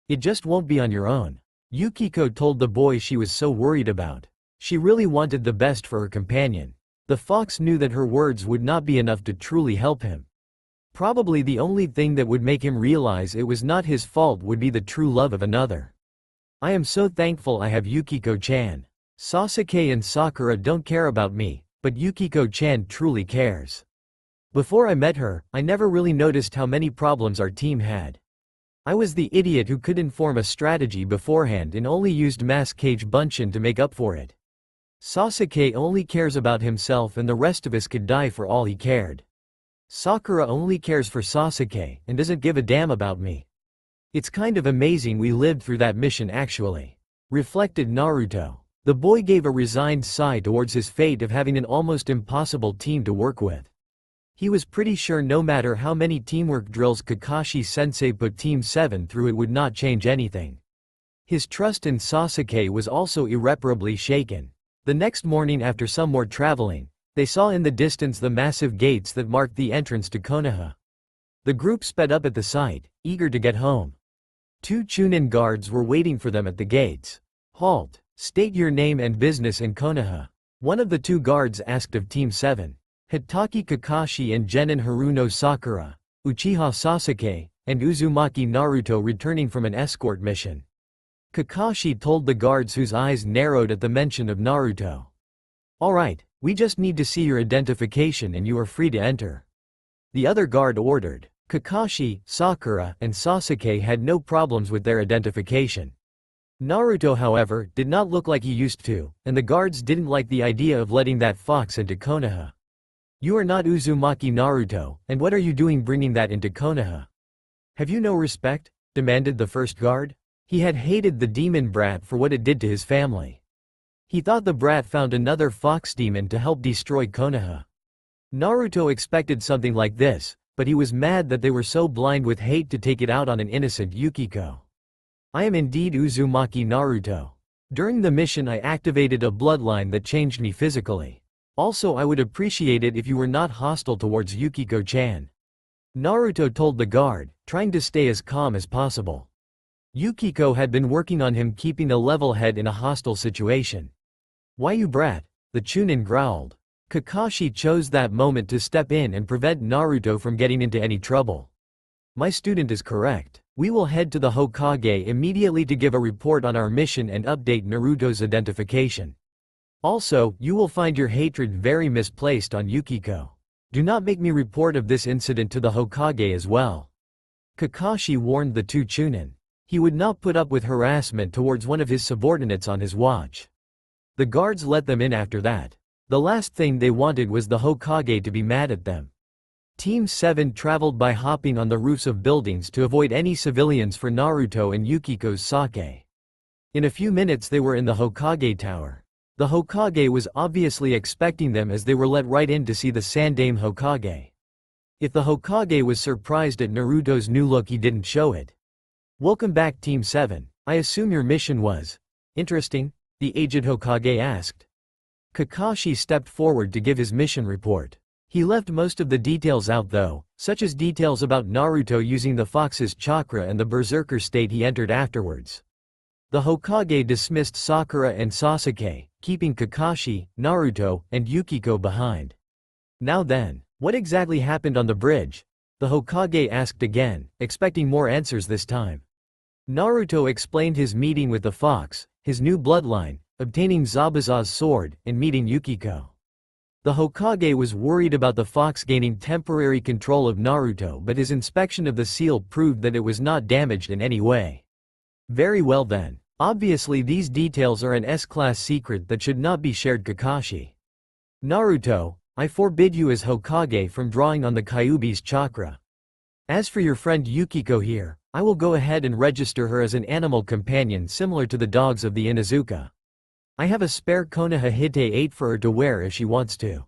It just won't be on your own," Yukiko told the boy she was so worried about. She really wanted the best for her companion. The fox knew that her words would not be enough to truly help him. Probably the only thing that would make him realize it was not his fault would be the true love of another. "I am so thankful I have Yukiko-chan. Sasuke and Sakura don't care about me, but Yukiko-chan truly cares. Before I met her, I never really noticed how many problems our team had. I was the idiot who couldn't form a strategy beforehand and only used Mass Cage Bunshin to make up for it. Sasuke only cares about himself and the rest of us could die for all he cared. Sakura only cares for Sasuke and doesn't give a damn about me. It's kind of amazing we lived through that mission actually," reflected Naruto. The boy gave a resigned sigh towards his fate of having an almost impossible team to work with. He was pretty sure no matter how many teamwork drills Kakashi-sensei put Team 7 through it would not change anything. His trust in Sasuke was also irreparably shaken. The next morning after some more traveling, they saw in the distance the massive gates that marked the entrance to Konoha. The group sped up at the sight, eager to get home. 2 Chunin guards were waiting for them at the gates. "Halt. State your name and business in Konoha," one of the 2 guards asked of Team 7. Hitaki Kakashi and Genin Haruno Sakura, Uchiha Sasuke, and Uzumaki Naruto returning from an escort mission. Kakashi told the guards whose eyes narrowed at the mention of Naruto. "Alright, we just need to see your identification and you are free to enter," the other guard ordered. Kakashi, Sakura, and Sasuke had no problems with their identification. Naruto however, did not look like he used to, and the guards didn't like the idea of letting that fox into Konoha. "You are not Uzumaki Naruto, and what are you doing bringing that into Konoha? Have you no respect?" demanded the first guard. He had hated the demon brat for what it did to his family. He thought the brat found another fox demon to help destroy Konoha. Naruto expected something like this, but he was mad that they were so blind with hate to take it out on an innocent Yukiko. "I am indeed Uzumaki Naruto. During the mission I activated a bloodline that changed me physically. Also I would appreciate it if you were not hostile towards Yukiko-chan," Naruto told the guard, trying to stay as calm as possible. Yukiko had been working on him keeping a level head in a hostile situation. "Why you brat?" the Chunin growled. Kakashi chose that moment to step in and prevent Naruto from getting into any trouble. "My student is correct. We will head to the Hokage immediately to give a report on our mission and update Naruto's identification. Also, you will find your hatred very misplaced on Yukiko. Do not make me report of this incident to the Hokage as well," Kakashi warned the 2 Chunin. He would not put up with harassment towards one of his subordinates on his watch. The guards let them in after that. The last thing they wanted was the Hokage to be mad at them. Team 7 traveled by hopping on the roofs of buildings to avoid any civilians for Naruto and Yukiko's sake. In a few minutes they were in the Hokage tower. The Hokage was obviously expecting them as they were let right in to see the Sandaime Hokage. If the Hokage was surprised at Naruto's new look, he didn't show it. "Welcome back, Team 7. I assume your mission was interesting?" the aged Hokage asked. Kakashi stepped forward to give his mission report. He left most of the details out though, such as details about Naruto using the fox's chakra and the berserker state he entered afterwards. The Hokage dismissed Sakura and Sasuke, keeping Kakashi, Naruto, and Yukiko behind. "Now then, what exactly happened on the bridge?" the Hokage asked again, expecting more answers this time. Naruto explained his meeting with the fox, his new bloodline, obtaining Zabuza's sword, and meeting Yukiko. The Hokage was worried about the fox gaining temporary control of Naruto, but his inspection of the seal proved that it was not damaged in any way. "Very well then. Obviously these details are an S-class secret that should not be shared, Kakashi. Naruto, I forbid you as Hokage from drawing on the Kyuubi's chakra. As for your friend Yukiko here, I will go ahead and register her as an animal companion similar to the dogs of the Inuzuka. I have a spare Konoha Hite 8 for her to wear if she wants to.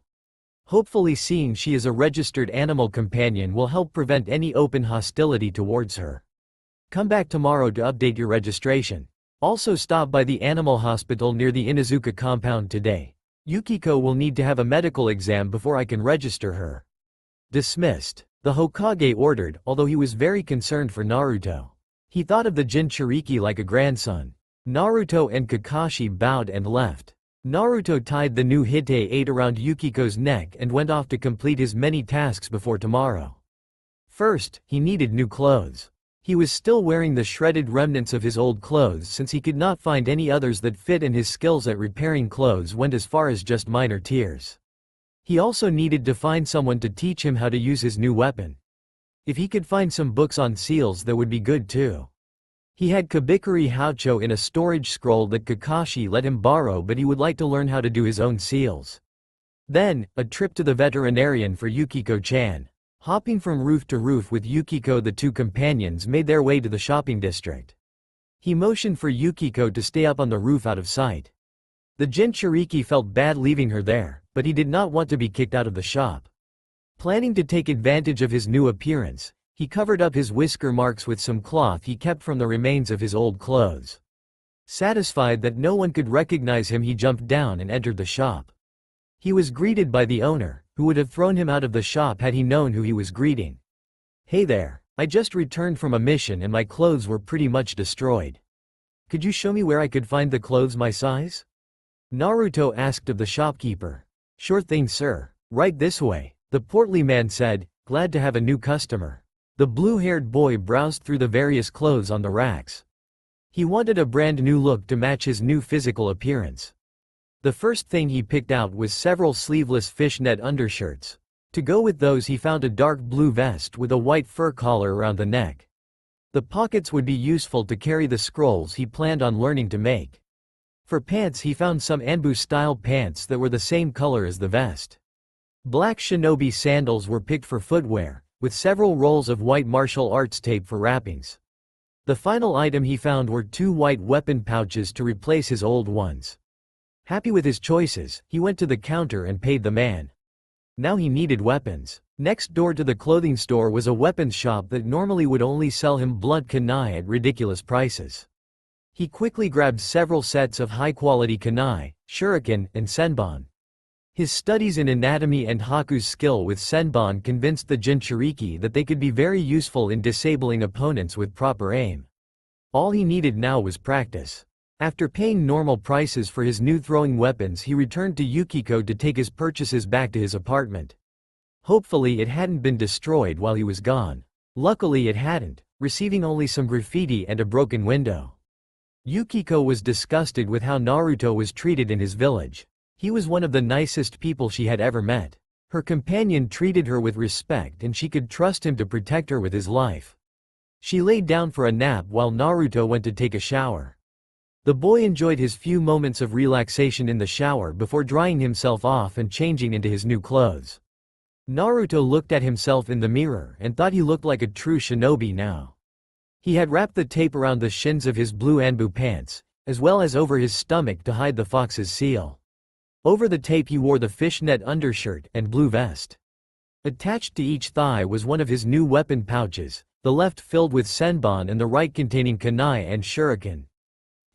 Hopefully seeing she is a registered animal companion will help prevent any open hostility towards her. Come back tomorrow to update your registration. Also stop by the animal hospital near the Inuzuka compound today. Yukiko will need to have a medical exam before I can register her." Dismissed. The Hokage ordered, although he was very concerned for Naruto. He thought of the Jinchuriki like a grandson. Naruto and Kakashi bowed and left. Naruto tied the new Hite 8 around Yukiko's neck and went off to complete his many tasks before tomorrow. First, he needed new clothes. He was still wearing the shredded remnants of his old clothes since he could not find any others that fit, and his skills at repairing clothes went as far as just minor tears. He also needed to find someone to teach him how to use his new weapon. If he could find some books on seals, that would be good too. He had Kabikuri Houcho in a storage scroll that Kakashi let him borrow, but he would like to learn how to do his own seals. Then, a trip to the veterinarian for Yukiko-chan. Hopping from roof to roof with Yukiko, the two companions made their way to the shopping district. He motioned for Yukiko to stay up on the roof out of sight. The Jinchuriki felt bad leaving her there, but he did not want to be kicked out of the shop. Planning to take advantage of his new appearance, he covered up his whisker marks with some cloth he kept from the remains of his old clothes. Satisfied that no one could recognize him, he jumped down and entered the shop. He was greeted by the owner, who would have thrown him out of the shop had he known who he was greeting. "Hey there, I just returned from a mission and my clothes were pretty much destroyed. Could you show me where I could find the clothes my size?" Naruto asked of the shopkeeper. "Sure thing, sir. Right this way," the portly man said, glad to have a new customer. The blue-haired boy browsed through the various clothes on the racks. He wanted a brand new look to match his new physical appearance. The first thing he picked out was several sleeveless fishnet undershirts. To go with those, he found a dark blue vest with a white fur collar around the neck. The pockets would be useful to carry the scrolls he planned on learning to make. For pants, he found some Anbu-style pants that were the same color as the vest. Black shinobi sandals were picked for footwear, with several rolls of white martial arts tape for wrappings. The final item he found were 2 white weapon pouches to replace his old ones. Happy with his choices, he went to the counter and paid the man. Now he needed weapons. Next door to the clothing store was a weapons shop that normally would only sell him blunt kunai at ridiculous prices. He quickly grabbed several sets of high-quality kunai, shuriken, and senbon. His studies in anatomy and Haku's skill with senbon convinced the Jinchuriki that they could be very useful in disabling opponents with proper aim. All he needed now was practice. After paying normal prices for his new throwing weapons, he returned to Yukiko to take his purchases back to his apartment. Hopefully it hadn't been destroyed while he was gone. Luckily it hadn't, receiving only some graffiti and a broken window. Yukiko was disgusted with how Naruto was treated in his village. He was one of the nicest people she had ever met. Her companion treated her with respect and she could trust him to protect her with his life. She laid down for a nap while Naruto went to take a shower. The boy enjoyed his few moments of relaxation in the shower before drying himself off and changing into his new clothes. Naruto looked at himself in the mirror and thought he looked like a true shinobi now. He had wrapped the tape around the shins of his blue Anbu pants, as well as over his stomach to hide the fox's seal. Over the tape he wore the fishnet undershirt and blue vest. Attached to each thigh was one of his new weapon pouches, the left filled with senbon and the right containing kunai and shuriken.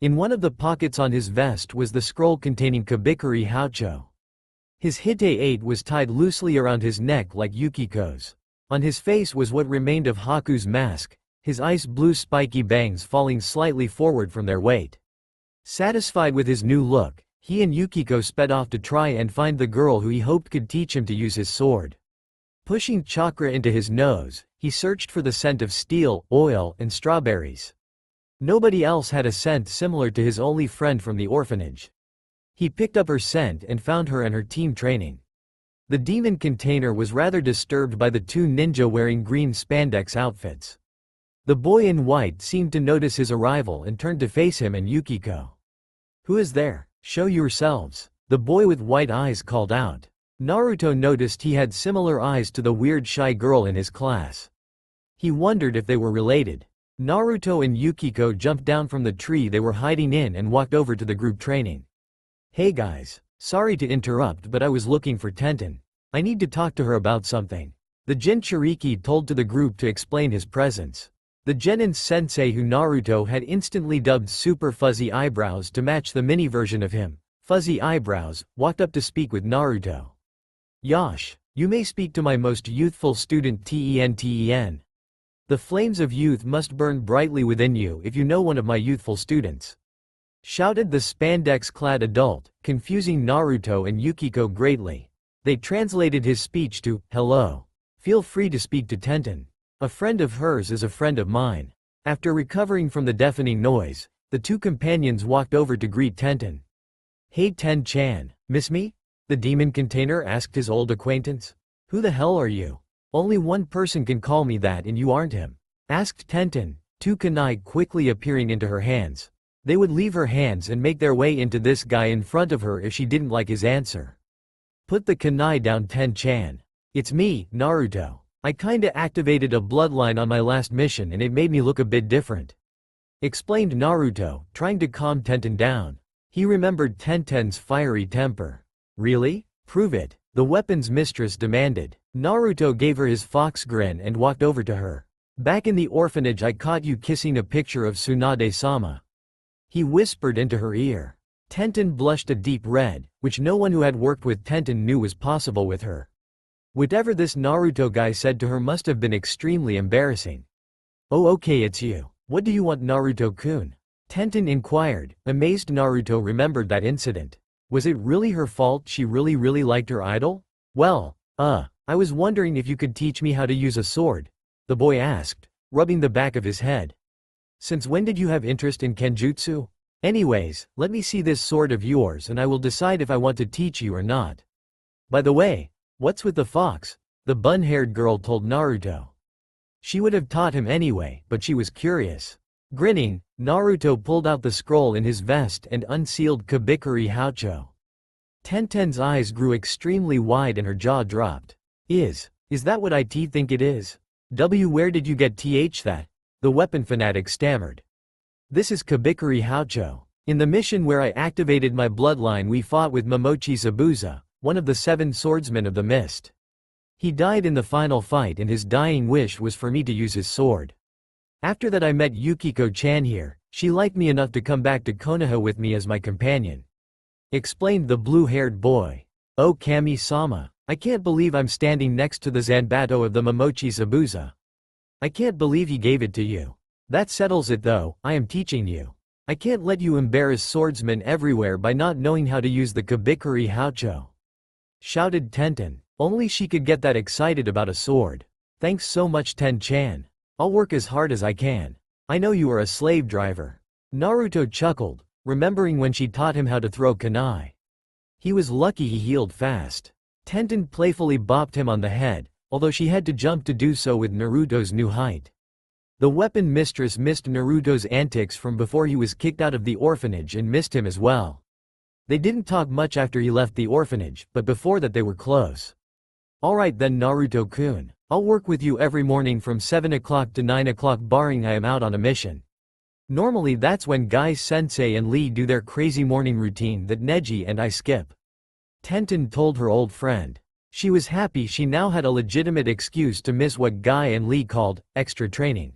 In one of the pockets on his vest was the scroll containing Kabikari Houcho. His Hite 8 was tied loosely around his neck like Yukiko's. On his face was what remained of Haku's mask, his ice blue spiky bangs falling slightly forward from their weight. Satisfied with his new look, he and Yukiko sped off to try and find the girl who he hoped could teach him to use his sword. Pushing chakra into his nose, he searched for the scent of steel, oil, and strawberries. Nobody else had a scent similar to his only friend from the orphanage. He picked up her scent and found her and her team training. The demon container was rather disturbed by the two ninja wearing green spandex outfits. The boy in white seemed to notice his arrival and turned to face him and Yukiko. "Who is there? Show yourselves," the boy with white eyes called out. Naruto noticed he had similar eyes to the weird shy girl in his class. He wondered if they were related. Naruto and Yukiko jumped down from the tree they were hiding in and walked over to the group training. "Hey guys, sorry to interrupt but I was looking for Tenten. I need to talk to her about something," the Jinchuriki told to the group to explain his presence. The Genin sensei who Naruto had instantly dubbed Super Fuzzy Eyebrows to match the mini version of him, Fuzzy Eyebrows, walked up to speak with Naruto. "Yosh, you may speak to my most youthful student Ten. The flames of youth must burn brightly within you if you know one of my youthful students," shouted the spandex-clad adult, confusing Naruto and Yukiko greatly. They translated his speech to, "Hello. Feel free to speak to Tenten. A friend of hers is a friend of mine." After recovering from the deafening noise, the two companions walked over to greet Tenten. "Hey Ten-chan, miss me?" the demon container asked his old acquaintance. "Who the hell are you? Only one person can call me that and you aren't him," asked Tenten, two kunai quickly appearing into her hands. They would leave her hands and make their way into this guy in front of her if she didn't like his answer. "Put the kunai down Ten-chan. It's me, Naruto. I kinda activated a bloodline on my last mission and it made me look a bit different," explained Naruto, trying to calm Tenten down. He remembered Tenten's fiery temper. "Really? Prove it," the weapons mistress demanded. Naruto gave her his fox grin and walked over to her. "Back in the orphanage I caught you kissing a picture of Tsunade-sama," he whispered into her ear. Tenten blushed a deep red, which no one who had worked with Tenten knew was possible with her. Whatever this Naruto guy said to her must have been extremely embarrassing. "Oh okay, it's you. What do you want, Naruto-kun?" Tenten inquired, amazed. Naruto remembered that incident. Was it really her fault she really liked her idol? "Well, I was wondering if you could teach me how to use a sword," the boy asked, rubbing the back of his head. "Since when did you have interest in kenjutsu? Anyways, let me see this sword of yours and I will decide if I want to teach you or not. By the way, what's with the fox?" the bun-haired girl told Naruto. She would have taught him anyway, but she was curious. Grinning, Naruto pulled out the scroll in his vest and unsealed Kabikari Houcho. Tenten's eyes grew extremely wide and her jaw dropped. Is that what I think it is? Where did you get that? The weapon fanatic stammered. "This is Kabikari Houcho. In the mission where I activated my bloodline we fought with Momochi Zabuza, one of the 7 swordsmen of the mist. He died in the final fight and his dying wish was for me to use his sword. After that I met Yukiko-chan here, she liked me enough to come back to Konoha with me as my companion," explained the blue-haired boy. "Oh Kami-sama, I can't believe I'm standing next to the Zanbato of the Momochi Zabuza. I can't believe he gave it to you. That settles it though, I am teaching you. I can't let you embarrass swordsmen everywhere by not knowing how to use the Kabikari Houcho," shouted Tenten. Only she could get that excited about a sword. "Thanks so much Ten-chan. I'll work as hard as I can. I know you are a slave driver." Naruto chuckled, remembering when she taught him how to throw kunai. He was lucky he healed fast. Tenten playfully bopped him on the head, although she had to jump to do so with Naruto's new height. The weapon mistress missed Naruto's antics from before he was kicked out of the orphanage and missed him as well. They didn't talk much after he left the orphanage, but before that they were close. Alright then Naruto-kun, I'll work with you every morning from 7 o'clock to 9 o'clock barring I am out on a mission. Normally that's when guys Sensei and Lee do their crazy morning routine that Neji and I skip. Tenten told her old friend. She was happy she now had a legitimate excuse to miss what Guy and Lee called extra training.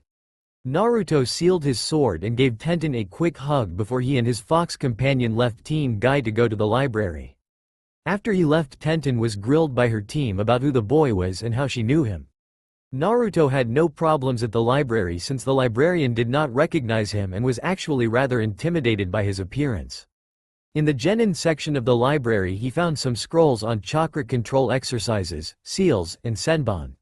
Naruto sealed his sword and gave Tenten a quick hug before he and his fox companion left Team Guy to go to the library. After he left, Tenten was grilled by her team about who the boy was and how she knew him. Naruto had no problems at the library since the librarian did not recognize him and was actually rather intimidated by his appearance. In the genin section of the library he found some scrolls on chakra control exercises, seals, and senbon.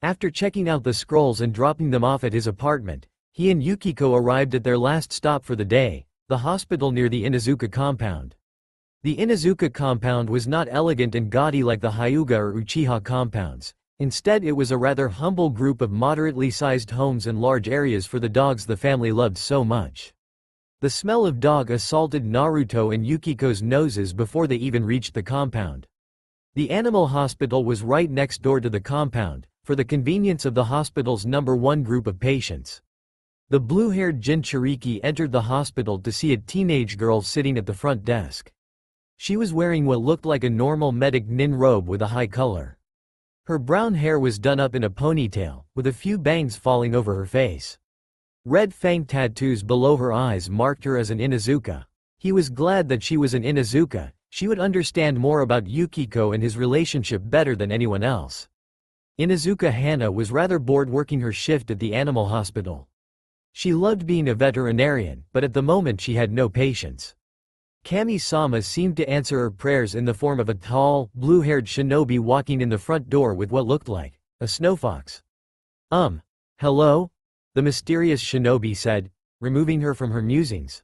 After checking out the scrolls and dropping them off at his apartment, he and Yukiko arrived at their last stop for the day, the hospital near the Inuzuka compound. The Inuzuka compound was not elegant and gaudy like the Hyuga or Uchiha compounds. Instead it was a rather humble group of moderately sized homes and large areas for the dogs the family loved so much. The smell of dog assaulted Naruto and Yukiko's noses before they even reached the compound. The animal hospital was right next door to the compound, for the convenience of the hospital's #1 group of patients. The blue-haired Jinchuriki entered the hospital to see a teenage girl sitting at the front desk. She was wearing what looked like a normal medic nin robe with a high color. Her brown hair was done up in a ponytail, with a few bangs falling over her face. Red fang tattoos below her eyes marked her as an Inuzuka. He was glad that she was an Inuzuka. She would understand more about Yukiko and his relationship better than anyone else. Inuzuka Hana was rather bored working her shift at the animal hospital. She loved being a veterinarian, but at the moment she had no patience. Kami-sama seemed to answer her prayers in the form of a tall, blue-haired shinobi walking in the front door with what looked like a snowfox. Hello? The mysterious shinobi said, removing her from her musings.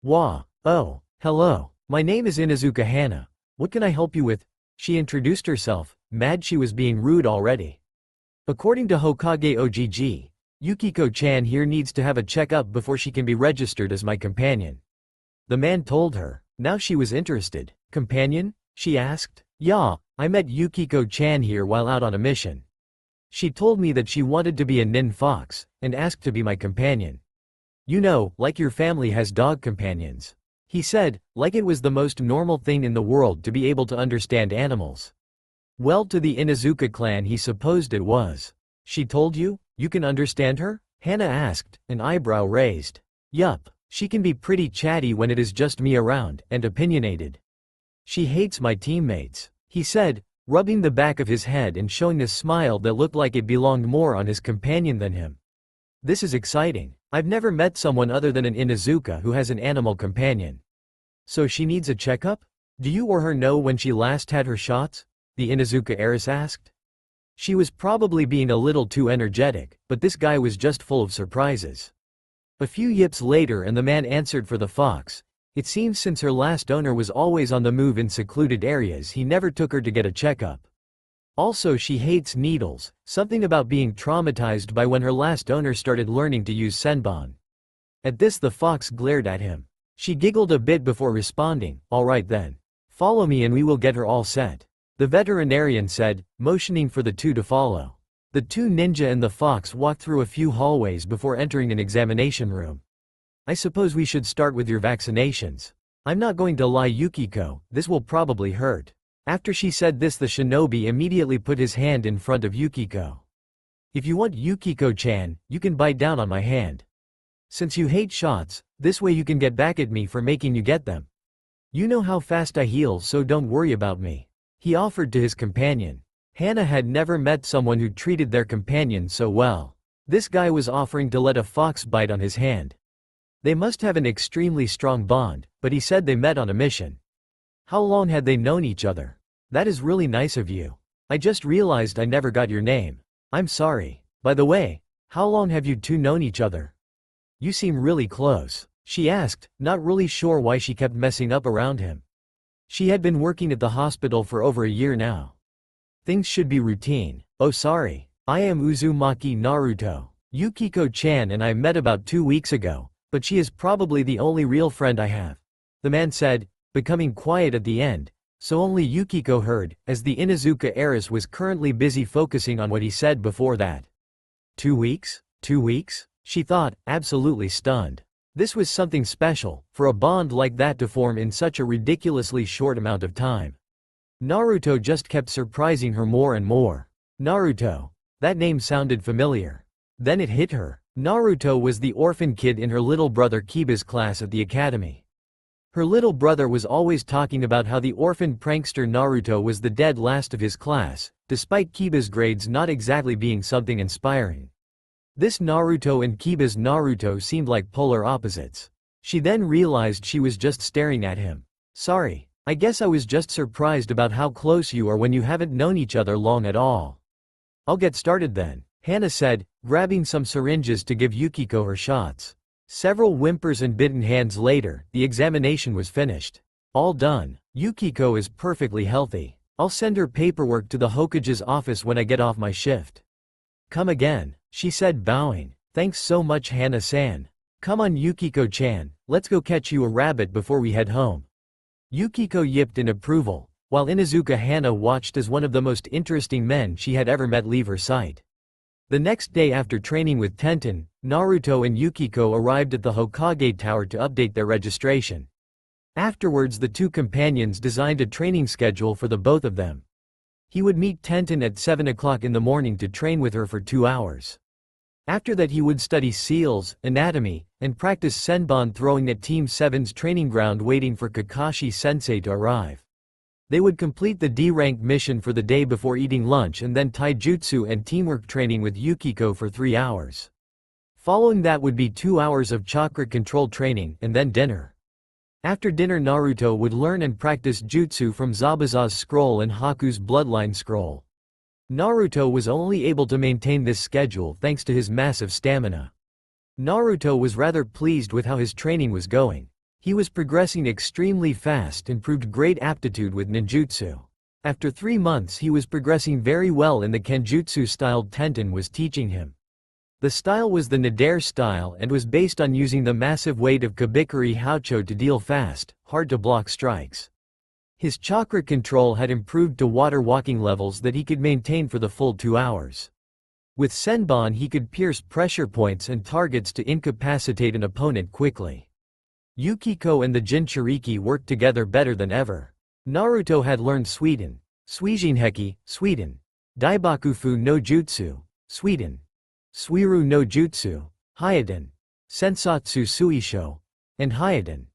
Oh, hello. My name is Inuzuka Hana. What can I help you with? She introduced herself, mad she was being rude already. According to Hokage Ogg, Yukiko-chan here needs to have a checkup before she can be registered as my companion. The man told her. Now she was interested. Companion? She asked. Yeah, I met Yukiko-chan here while out on a mission. She told me that she wanted to be a nin fox, and asked to be my companion. You know, like your family has dog companions. He said, like it was the most normal thing in the world to be able to understand animals. Well, to the Inuzuka clan he supposed it was. She told you? You can understand her? Hana asked, an eyebrow raised. Yup, she can be pretty chatty when it is just me around, and opinionated. She hates my teammates, he said, rubbing the back of his head and showing a smile that looked like it belonged more on his companion than him. This is exciting. I've never met someone other than an Inuzuka who has an animal companion. So she needs a checkup? Do you or her know when she last had her shots? The Inuzuka heiress asked. She was probably being a little too energetic, but this guy was just full of surprises. A few yips later and the man answered for the fox. It seems since her last owner was always on the move in secluded areas he never took her to get a checkup. Also she hates needles, something about being traumatized by when her last owner started learning to use senbon. At this the fox glared at him. She giggled a bit before responding, alright then. Follow me and we will get her all set. The veterinarian said, motioning for the two to follow. The two ninja and the fox walked through a few hallways before entering an examination room. I suppose we should start with your vaccinations. I'm not going to lie, Yukiko, this will probably hurt. After she said this, the shinobi immediately put his hand in front of Yukiko. If you want, Yukiko-chan, you can bite down on my hand. Since you hate shots, this way you can get back at me for making you get them. You know how fast I heal, so don't worry about me. He offered to his companion. Hana had never met someone who treated their companion so well. This guy was offering to let a fox bite on his hand. They must have an extremely strong bond, but he said they met on a mission. How long had they known each other? That is really nice of you. I just realized I never got your name. I'm sorry. By the way, how long have you two known each other? You seem really close, she asked, not really sure why she kept messing up around him. She had been working at the hospital for over a year now. Things should be routine. Oh sorry. I am Uzumaki Naruto. Yukiko-chan and I met about 2 weeks ago, but she is probably the only real friend I have," the man said, becoming quiet at the end, so only Yukiko heard, as the Inuzuka heiress was currently busy focusing on what he said before that. 2 weeks? 2 weeks? She thought, absolutely stunned. This was something special, for a bond like that to form in such a ridiculously short amount of time. Naruto just kept surprising her more and more. Naruto. That name sounded familiar. Then it hit her. Naruto was the orphan kid in her little brother Kiba's class at the academy. Her little brother was always talking about how the orphan prankster Naruto was the dead last of his class, despite Kiba's grades not exactly being something inspiring. This Naruto and Kiba's Naruto seemed like polar opposites. She then realized she was just staring at him. "Sorry, I guess I was just surprised about how close you are when you haven't known each other long at all." "I'll get started then," Hana said, grabbing some syringes to give Yukiko her shots. Several whimpers and bitten hands later, the examination was finished. "All done. Yukiko is perfectly healthy. I'll send her paperwork to the Hokage's office when I get off my shift." "Come again," she said, bowing. "Thanks so much, Hana-san. Come on, Yukiko-chan, let's go catch you a rabbit before we head home." Yukiko yipped in approval, while Inuzuka Hana watched as one of the most interesting men she had ever met leave her sight. The next day after training with Tenten, Naruto and Yukiko arrived at the Hokage Tower to update their registration. Afterwards, the two companions designed a training schedule for the both of them. He would meet Tenten at 7 o'clock in the morning to train with her for 2 hours. After that he would study seals, anatomy, and practice senbon throwing at Team 7's training ground waiting for Kakashi-sensei to arrive. They would complete the D-rank mission for the day before eating lunch and then taijutsu and teamwork training with Yukiko for 3 hours. Following that would be 2 hours of chakra control training and then dinner. After dinner Naruto would learn and practice jutsu from Zabuza's scroll and Haku's bloodline scroll. Naruto was only able to maintain this schedule thanks to his massive stamina. Naruto was rather pleased with how his training was going. He was progressing extremely fast and proved great aptitude with ninjutsu. After 3 months he was progressing very well in the kenjutsu style Tenten was teaching him. The style was the Nadare style and was based on using the massive weight of Kabikari Houcho to deal fast, hard-to-block strikes. His chakra control had improved to water walking levels that he could maintain for the full 2 hours. With senbon he could pierce pressure points and targets to incapacitate an opponent quickly. Yukiko and the Jinchuriki worked together better than ever. Naruto had learned Suiden, Suijinheki, Suiden, Daibakufu no Jutsu, Suiden, Suiru no Jutsu, Hyoden, Sensatsu Suisho, and Hyoden.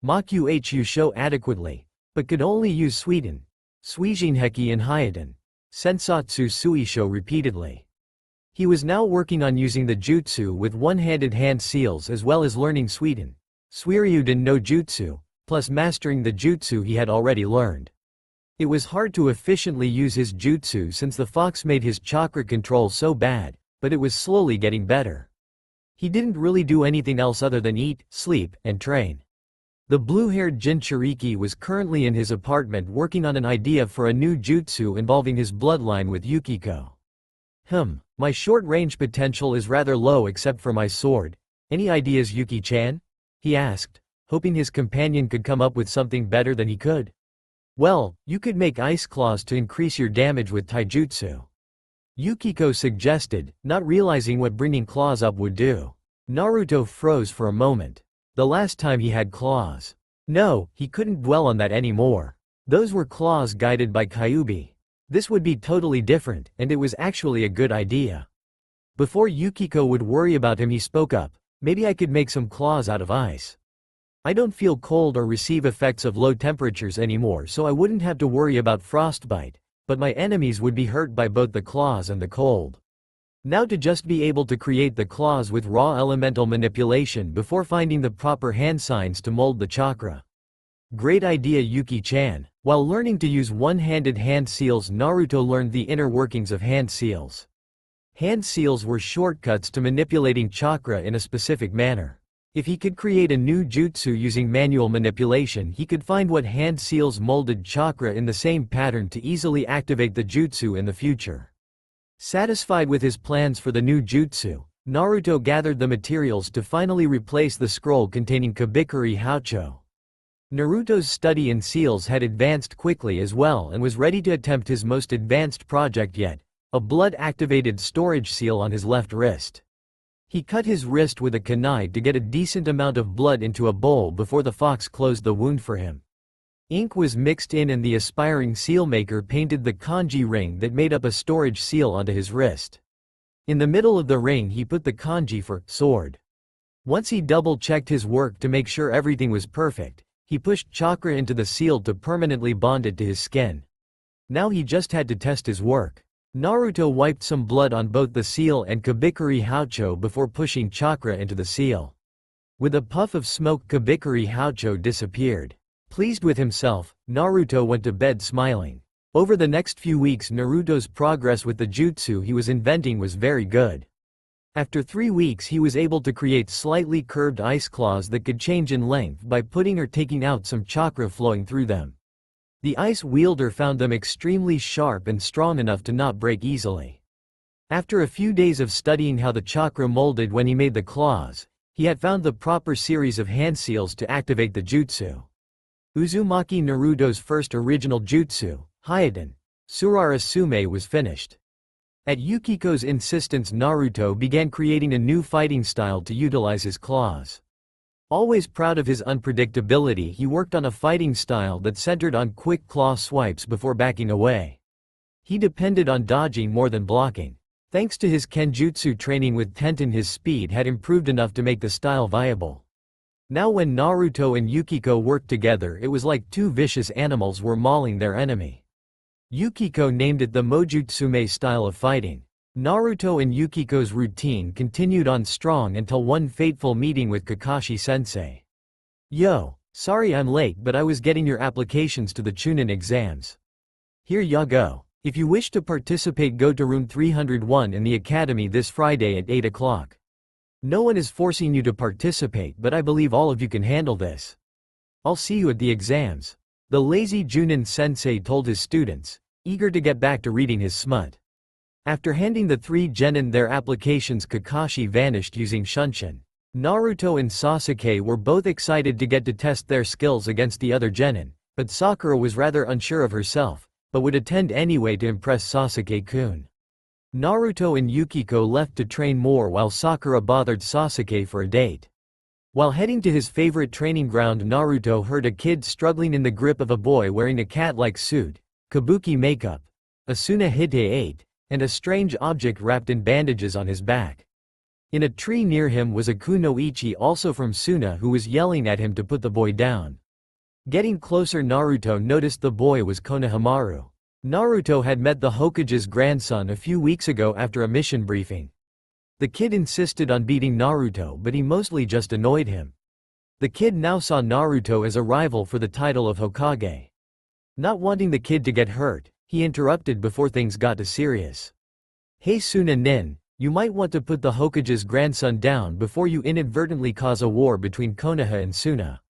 Maku Hu Sho adequately, but could only use Suiden, Suijinheki and Hyoden, Sensatsu Suisho repeatedly. He was now working on using the jutsu with one-handed hand seals as well as learning Suiden, Suiryuden no Jutsu, plus mastering the jutsu he had already learned. It was hard to efficiently use his jutsu since the fox made his chakra control so bad, but it was slowly getting better. He didn't really do anything else other than eat, sleep, and train. The blue-haired Jinchuriki was currently in his apartment working on an idea for a new jutsu involving his bloodline with Yukiko. My short-range potential is rather low except for my sword. Any ideas, Yuki-chan?" he asked, hoping his companion could come up with something better than he could. "Well, you could make ice claws to increase your damage with taijutsu," Yukiko suggested, not realizing what bringing claws up would do. Naruto froze for a moment. The last time he had claws. No, he couldn't dwell on that anymore. Those were claws guided by Kyuubi. This would be totally different, and it was actually a good idea. Before Yukiko would worry about him he spoke up, "Maybe I could make some claws out of ice. I don't feel cold or receive effects of low temperatures anymore, so I wouldn't have to worry about frostbite, but my enemies would be hurt by both the claws and the cold. Now to just be able to create the claws with raw elemental manipulation before finding the proper hand signs to mold the chakra." Great idea, Yuki-chan. While learning to use one-handed hand seals, Naruto learned the inner workings of hand seals. Hand seals were shortcuts to manipulating chakra in a specific manner. If he could create a new jutsu using manual manipulation, he could find what hand seals molded chakra in the same pattern to easily activate the jutsu in the future. Satisfied with his plans for the new jutsu, Naruto gathered the materials to finally replace the scroll containing Kabikuri Houcho. Naruto's study in seals had advanced quickly as well and was ready to attempt his most advanced project yet, a blood-activated storage seal on his left wrist. He cut his wrist with a kunai to get a decent amount of blood into a bowl before the fox closed the wound for him. Ink was mixed in and the aspiring seal maker painted the kanji ring that made up a storage seal onto his wrist. In the middle of the ring he put the kanji for sword. Once he double-checked his work to make sure everything was perfect, he pushed chakra into the seal to permanently bond it to his skin. Now he just had to test his work. Naruto wiped some blood on both the seal and Kabikuri Houcho before pushing chakra into the seal. With a puff of smoke, Kabikuri Houcho disappeared. Pleased with himself, Naruto went to bed smiling. Over the next few weeks, Naruto's progress with the jutsu he was inventing was very good. After 3 weeks he was able to create slightly curved ice claws that could change in length by putting or taking out some chakra flowing through them. The ice wielder found them extremely sharp and strong enough to not break easily. After a few days of studying how the chakra molded when he made the claws, he had found the proper series of hand seals to activate the jutsu. Uzumaki Naruto's first original jutsu, Hyoden Surara Sume, was finished. At Yukiko's insistence, Naruto began creating a new fighting style to utilize his claws. Always proud of his unpredictability, he worked on a fighting style that centered on quick claw swipes before backing away. He depended on dodging more than blocking. Thanks to his kenjutsu training with Tenten, his speed had improved enough to make the style viable. Now when Naruto and Yukiko worked together, it was like two vicious animals were mauling their enemy. Yukiko named it the Mojutsume style of fighting. Naruto and Yukiko's routine continued on strong until one fateful meeting with Kakashi-sensei. "Yo, sorry I'm late, but I was getting your applications to the Chunin exams. Here ya go. If you wish to participate, go to room 301 in the academy this Friday at 8 o'clock. No one is forcing you to participate, but I believe all of you can handle this. I'll see you at the exams," the lazy Junin sensei told his students, eager to get back to reading his smut. After handing the 3 genin their applications, Kakashi vanished using Shunshin. Naruto and Sasuke were both excited to get to test their skills against the other genin, but Sakura was rather unsure of herself, but would attend anyway to impress Sasuke-kun. Naruto and Yukiko left to train more while Sakura bothered Sasuke for a date. While heading to his favorite training ground, Naruto heard a kid struggling in the grip of a boy wearing a cat-like suit, kabuki makeup, Asuna Hite 8, and a strange object wrapped in bandages on his back. In a tree near him was a kunoichi, also from Suna, who was yelling at him to put the boy down. Getting closer, Naruto noticed the boy was Konohamaru. Naruto had met the Hokage's grandson a few weeks ago after a mission briefing. The kid insisted on beating Naruto, but he mostly just annoyed him. The kid now saw Naruto as a rival for the title of Hokage. Not wanting the kid to get hurt, he interrupted before things got too serious. "Hey Suna Nin, you might want to put the Hokage's grandson down before you inadvertently cause a war between Konoha and Suna.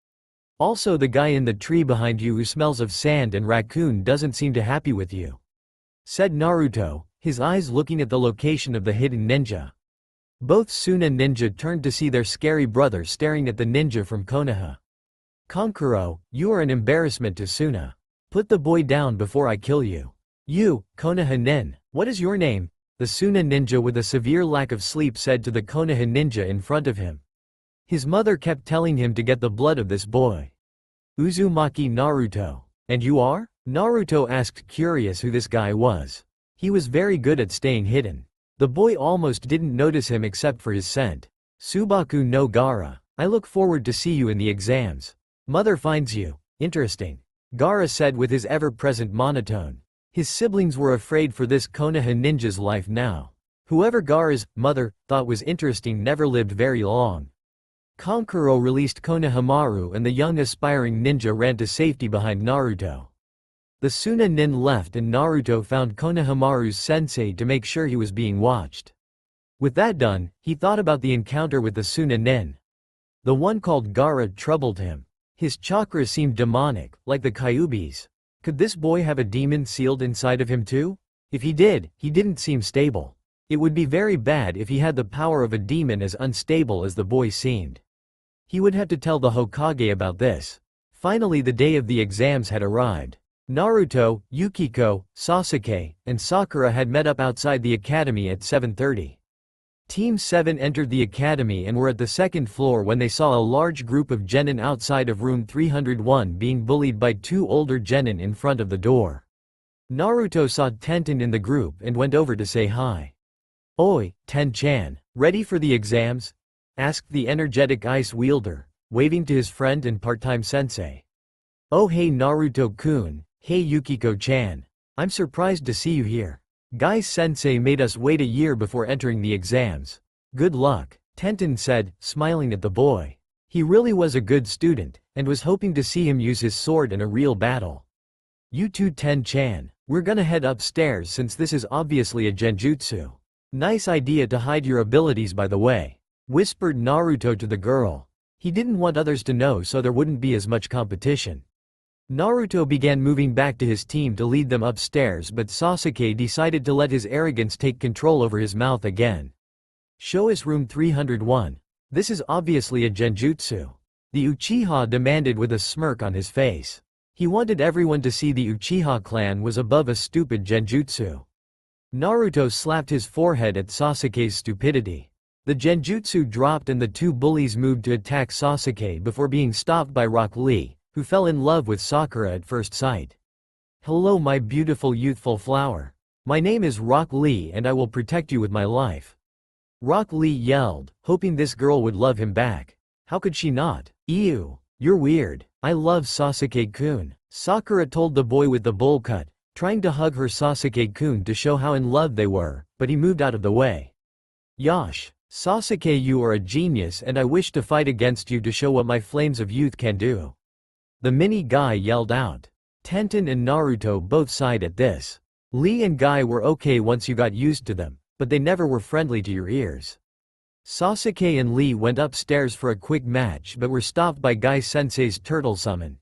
Also, the guy in the tree behind you who smells of sand and raccoon doesn't seem too happy with you," said Naruto, his eyes looking at the location of the hidden ninja. Both Suna ninja turned to see their scary brother staring at the ninja from Konoha. "Kankuro, you are an embarrassment to Suna. Put the boy down before I kill you." "You, Konoha nin, what is your name?" the Suna ninja with a severe lack of sleep said to the Konoha ninja in front of him. His mother kept telling him to get the blood of this boy. "Uzumaki Naruto. And you are?" Naruto asked, curious who this guy was. He was very good at staying hidden. The boy almost didn't notice him except for his scent. "Subaku no Gaara. I look forward to see you in the exams. Mother finds you interesting," Gaara said with his ever-present monotone. His siblings were afraid for this Konoha ninja's life now. Whoever Gaara's mother thought was interesting never lived very long. Kankuro released Konohamaru and the young aspiring ninja ran to safety behind Naruto. The Suna nin left and Naruto found Konohamaru's sensei to make sure he was being watched. With that done, he thought about the encounter with the Suna nin. The one called Gaara troubled him. His chakra seemed demonic, like the Kyuubi's. Could this boy have a demon sealed inside of him too? If he did, he didn't seem stable. It would be very bad if he had the power of a demon as unstable as the boy seemed. He would have to tell the Hokage about this. Finally the day of the exams had arrived. Naruto, Yukiko, Sasuke, and Sakura had met up outside the academy at 7:30. Team 7 entered the academy and were at the second floor when they saw a large group of genin outside of room 301 being bullied by 2 older genin in front of the door. Naruto saw Tenten in the group and went over to say hi. "Oi, Ten-chan, ready for the exams?" asked the energetic ice wielder, waving to his friend and part-time sensei. "Oh hey Naruto-kun, hey Yukiko-chan. I'm surprised to see you here. Guy's sensei made us wait a year before entering the exams. Good luck," Tenten said, smiling at the boy. He really was a good student, and was hoping to see him use his sword in a real battle. "You too Ten-chan, we're gonna head upstairs since this is obviously a genjutsu. Nice idea to hide your abilities by the way," whispered Naruto to the girl. He didn't want others to know so there wouldn't be as much competition. Naruto began moving back to his team to lead them upstairs, but Sasuke decided to let his arrogance take control over his mouth again. "Show us room 301. This is obviously a genjutsu," the Uchiha demanded with a smirk on his face. He wanted everyone to see the Uchiha clan was above a stupid genjutsu. Naruto slapped his forehead at Sasuke's stupidity. The genjutsu dropped and the 2 bullies moved to attack Sasuke before being stopped by Rock Lee, who fell in love with Sakura at first sight. "Hello my beautiful youthful flower. My name is Rock Lee and I will protect you with my life." Rock Lee yelled, hoping this girl would love him back. How could she not? "Ew, you're weird. I love Sasuke-kun," Sakura told the boy with the bowl cut, trying to hug her Sasuke-kun to show how in love they were, but he moved out of the way. "Yosh, Sasuke, you are a genius and I wish to fight against you to show what my flames of youth can do," the mini guy yelled out. Tenten and Naruto both sighed at this. Lee and Guy were okay once you got used to them, but they never were friendly to your ears. Sasuke and Lee went upstairs for a quick match but were stopped by Guy Sensei's turtle summon.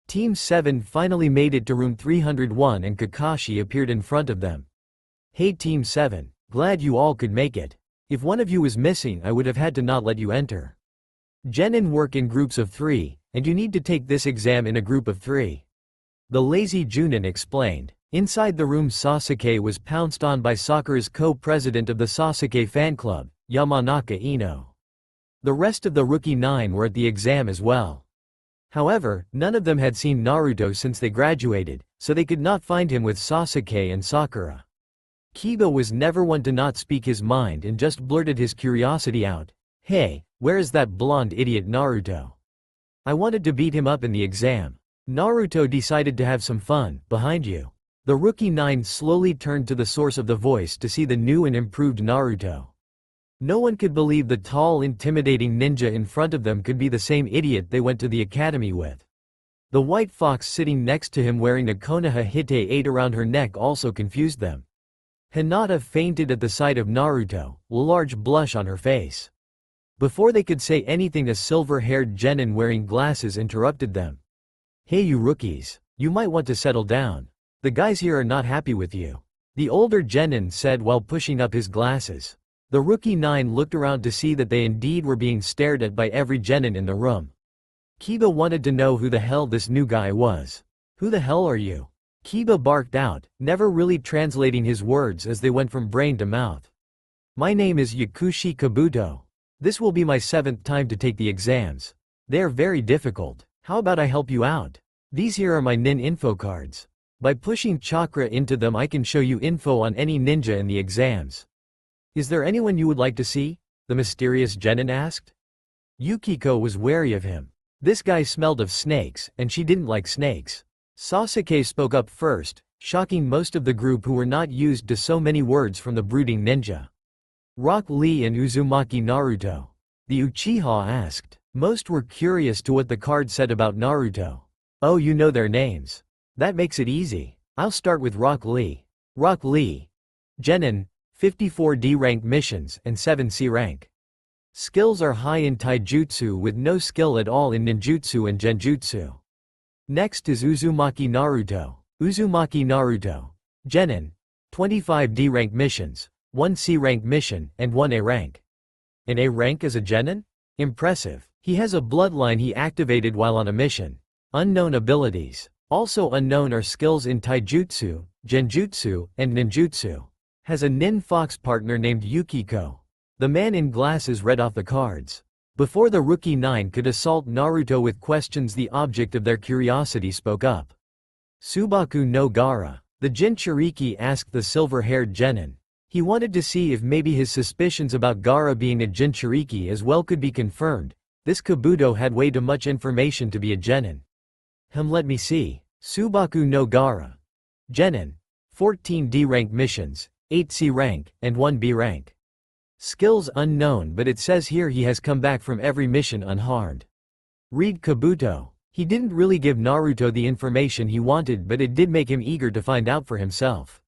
Team 7 finally made it to room 301 and Kakashi appeared in front of them. "Hey Team 7, glad you all could make it. If one of you was missing I would have had to not let you enter. Genin work in groups of 3, and you need to take this exam in a group of 3. The lazy Chunin explained. Inside the room Sasuke was pounced on by Sakura's co-president of the Sasuke fan club, Yamanaka Ino. The rest of the rookie 9 were at the exam as well. However, none of them had seen Naruto since they graduated, so they could not find him with Sasuke and Sakura. Kiba was never one to not speak his mind and just blurted his curiosity out. "Hey, where is that blonde idiot Naruto? I wanted to beat him up in the exam." Naruto decided to have some fun. "Behind you." The rookie 9 slowly turned to the source of the voice to see the new and improved Naruto. No one could believe the tall, intimidating ninja in front of them could be the same idiot they went to the academy with. The white fox sitting next to him wearing a Konoha Hite 8 around her neck also confused them. Hinata fainted at the sight of Naruto, a large blush on her face. Before they could say anything a silver-haired genin wearing glasses interrupted them. "Hey you rookies, you might want to settle down. The guys here are not happy with you," the older genin said while pushing up his glasses. The rookie 9 looked around to see that they indeed were being stared at by every genin in the room. Kiba wanted to know who the hell this new guy was. "Who the hell are you?" Kiba barked out, never really translating his words as they went from brain to mouth. "My name is Yakushi Kabuto. This will be my 7th time to take the exams. They are very difficult. How about I help you out? These here are my nin info cards. By pushing chakra into them I can show you info on any ninja in the exams. Is there anyone you would like to see?" the mysterious genin asked. Yukiko was wary of him. This guy smelled of snakes, and she didn't like snakes. Sasuke spoke up first, shocking most of the group who were not used to so many words from the brooding ninja. "Rock Lee and Uzumaki Naruto?" the Uchiha asked. Most were curious to what the card said about Naruto. "Oh, you know their names. That makes it easy. I'll start with Rock Lee. Rock Lee. Genin, 54 D rank missions and 7 C rank. Skills are high in taijutsu with no skill at all in ninjutsu and genjutsu. Next is Uzumaki Naruto. Uzumaki Naruto. Genin, 25 D rank missions, 1 C rank mission, and 1 A rank. An A rank as a genin? Impressive. He has a bloodline he activated while on a mission. Unknown abilities. Also unknown are skills in taijutsu, genjutsu, and ninjutsu. Has a nin fox partner named Yukiko. The man in glasses read off the cards. Before the rookie 9 could assault Naruto with questions, the object of their curiosity spoke up. Subaku no Gaara. The Jinchuriki asked the silver-haired genin. He wanted to see if maybe his suspicions about Gaara being a Jinchuriki as well could be confirmed. This Kabuto had way too much information to be a genin. Let me see. Subaku no Gaara. Genin. 14 D rank missions, 8 C rank, and 1 B rank. Skills unknown, but it says here he has come back from every mission unharmed. Read Kabuto. He didn't really give Naruto the information he wanted, but it did make him eager to find out for himself.